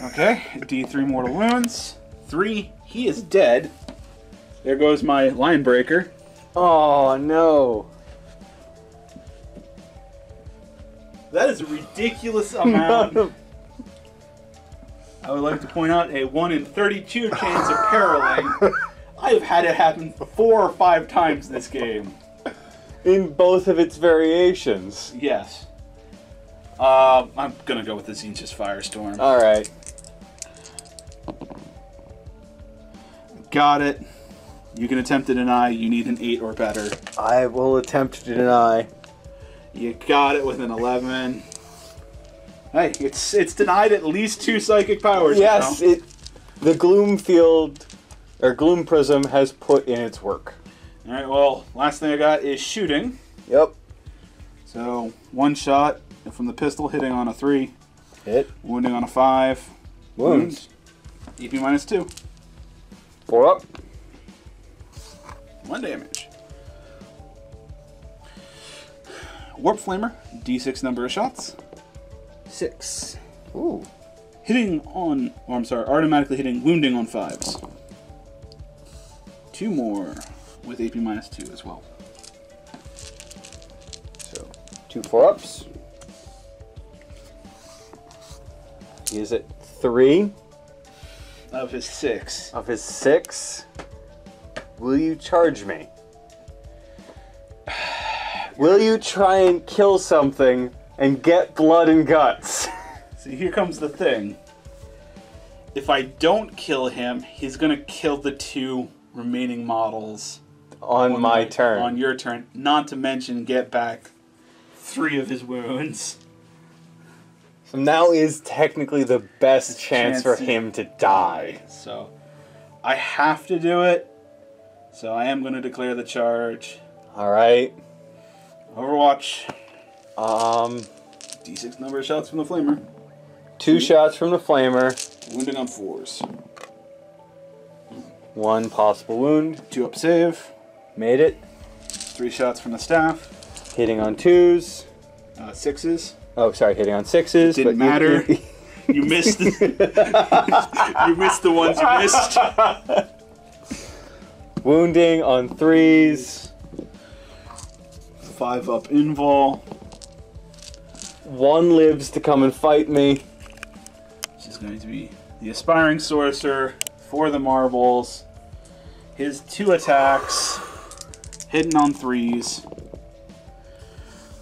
Okay, D3 mortal wounds. 3, he is dead. There goes my line breaker. Oh, no. That is a ridiculous amount. I would like to point out a 1 in 32 chance of paraling. I've had it happen 4 or 5 times this game. In both of its variations. Yes. I'm gonna go with the Zinch's Firestorm. Alright. Got it. You can attempt to deny. You need an 8 or better. I will attempt to deny. You got it with an 11. Hey, it's denied at least 2 psychic powers. Yes, you know? the Gloom Field, or Gloom Prism, has put in its work. Alright, well, last thing I got is shooting. Yep. So, 1 shot from the pistol, hitting on a 3. Hit. Wounding on a 5. Wounds. EP minus 2. 4 up. 1 damage. Warp Flamer, D6 number of shots. 6. Ooh. Hitting on, or I'm sorry, automatically hitting, wounding on 5s. 2 more with AP minus 2 as well. So, 2 4-ups. He is at 3. Of his 6. Of his 6. Will you charge me? Will you try and kill something and get blood and guts? See, here comes the thing. If I don't kill him, he's gonna kill the 2 remaining models on my turn. On your turn. Not to mention get back 3 of his wounds. So now is technically the best chance for him to die. So I have to do it. So I am gonna declare the charge. Alright. Overwatch. D6 number of shots from the Flamer. 2 shots from the Flamer. Wounding on 4s. 1 possible wound. 2 up save. Made it. 3 shots from the staff. Hitting on 2s. 6s. Oh, sorry, hitting on 6s. Didn't matter. You missed. You missed the ones you missed. Wounding on 3s. 5 up invul. 1 lives to come and fight me. Which is going to be the Aspiring Sorcerer for the marbles. His 2 attacks. Hitting on 3s.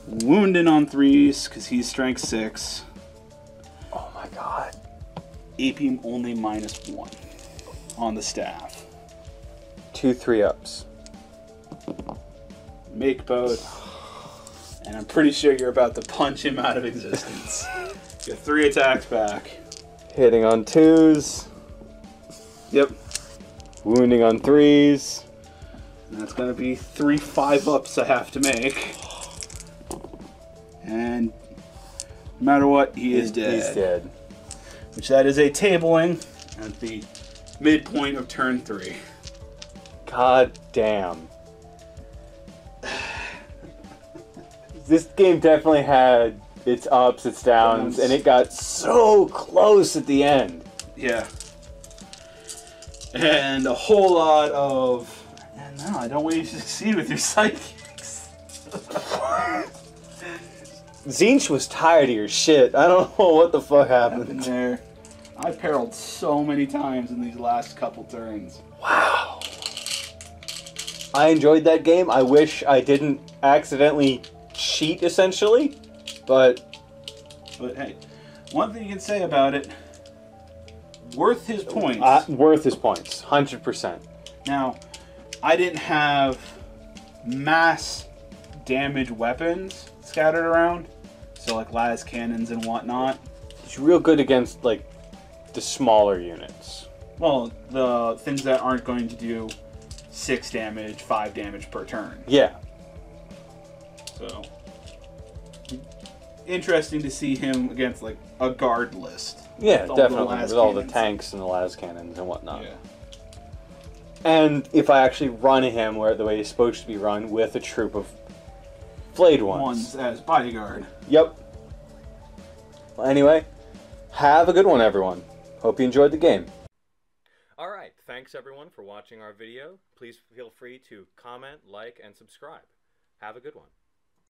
Wounding on 3s because he's strength 6. Oh my god. AP only minus 1 on the staff. 2 3-ups. Make both. And I'm pretty sure you're about to punch him out of existence. Get 3 attacks back. Hitting on 2s. Yep. Wounding on 3s. And that's going to be 3 5-ups I have to make. And no matter what, he is dead. He's dead. Which that is a tabling at the midpoint of turn 3. God damn. This game definitely had its ups, its downs, and it got so close at the end. Yeah. And a whole lot of... No, I don't want you to succeed with your psychics. Zinch was tired of your shit. I don't know what the fuck happened there. I perilled so many times in these last couple turns. Wow. I enjoyed that game. I wish I didn't accidentally cheat, essentially, but hey, one thing you can say about it, worth his points. Worth his points, 100%. Now, I didn't have mass damage weapons scattered around, so like las cannons and whatnot. It's real good against like the smaller units. Well, the things that aren't going to do 6 damage, 5 damage per turn. Yeah. So, interesting to see him against like a guard list. Yeah, definitely, with all the cannons. tanks and the las cannons and whatnot. Yeah. And if I actually run him where the way he's supposed to be run with a troop of flayed ones. As bodyguard. Yep. Well, anyway, have a good one, everyone. Hope you enjoyed the game. Alright, thanks everyone for watching our video. Please feel free to comment, like, and subscribe. Have a good one.